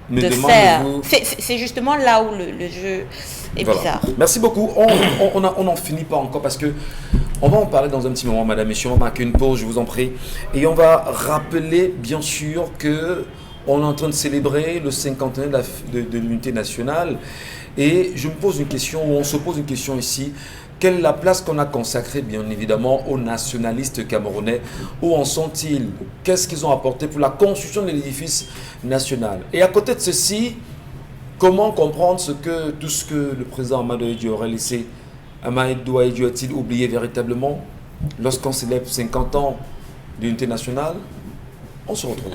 de faire. C'est justement là où le jeu est bizarre. Merci beaucoup. On n'en finit pas encore parce que on va en parler dans un petit moment, madame, messieurs. On va marquer une pause, je vous en prie. Et on va rappeler, bien sûr, qu'on est en train de célébrer le cinquantenaire de l'unité nationale. Et je me pose une question, ou on se pose une question ici. Quelle est la place qu'on a consacrée, bien évidemment, aux nationalistes camerounais? Où en sont-ils? Qu'est-ce qu'ils ont apporté pour la construction de l'édifice national? Et à côté de ceci, comment comprendre tout ce que le président Amadou Ahidjo aurait laissé? Amadou Ahidjo a-t-il oublié véritablement lorsqu'on célèbre 50 ans d'unité nationale? On se retrouve.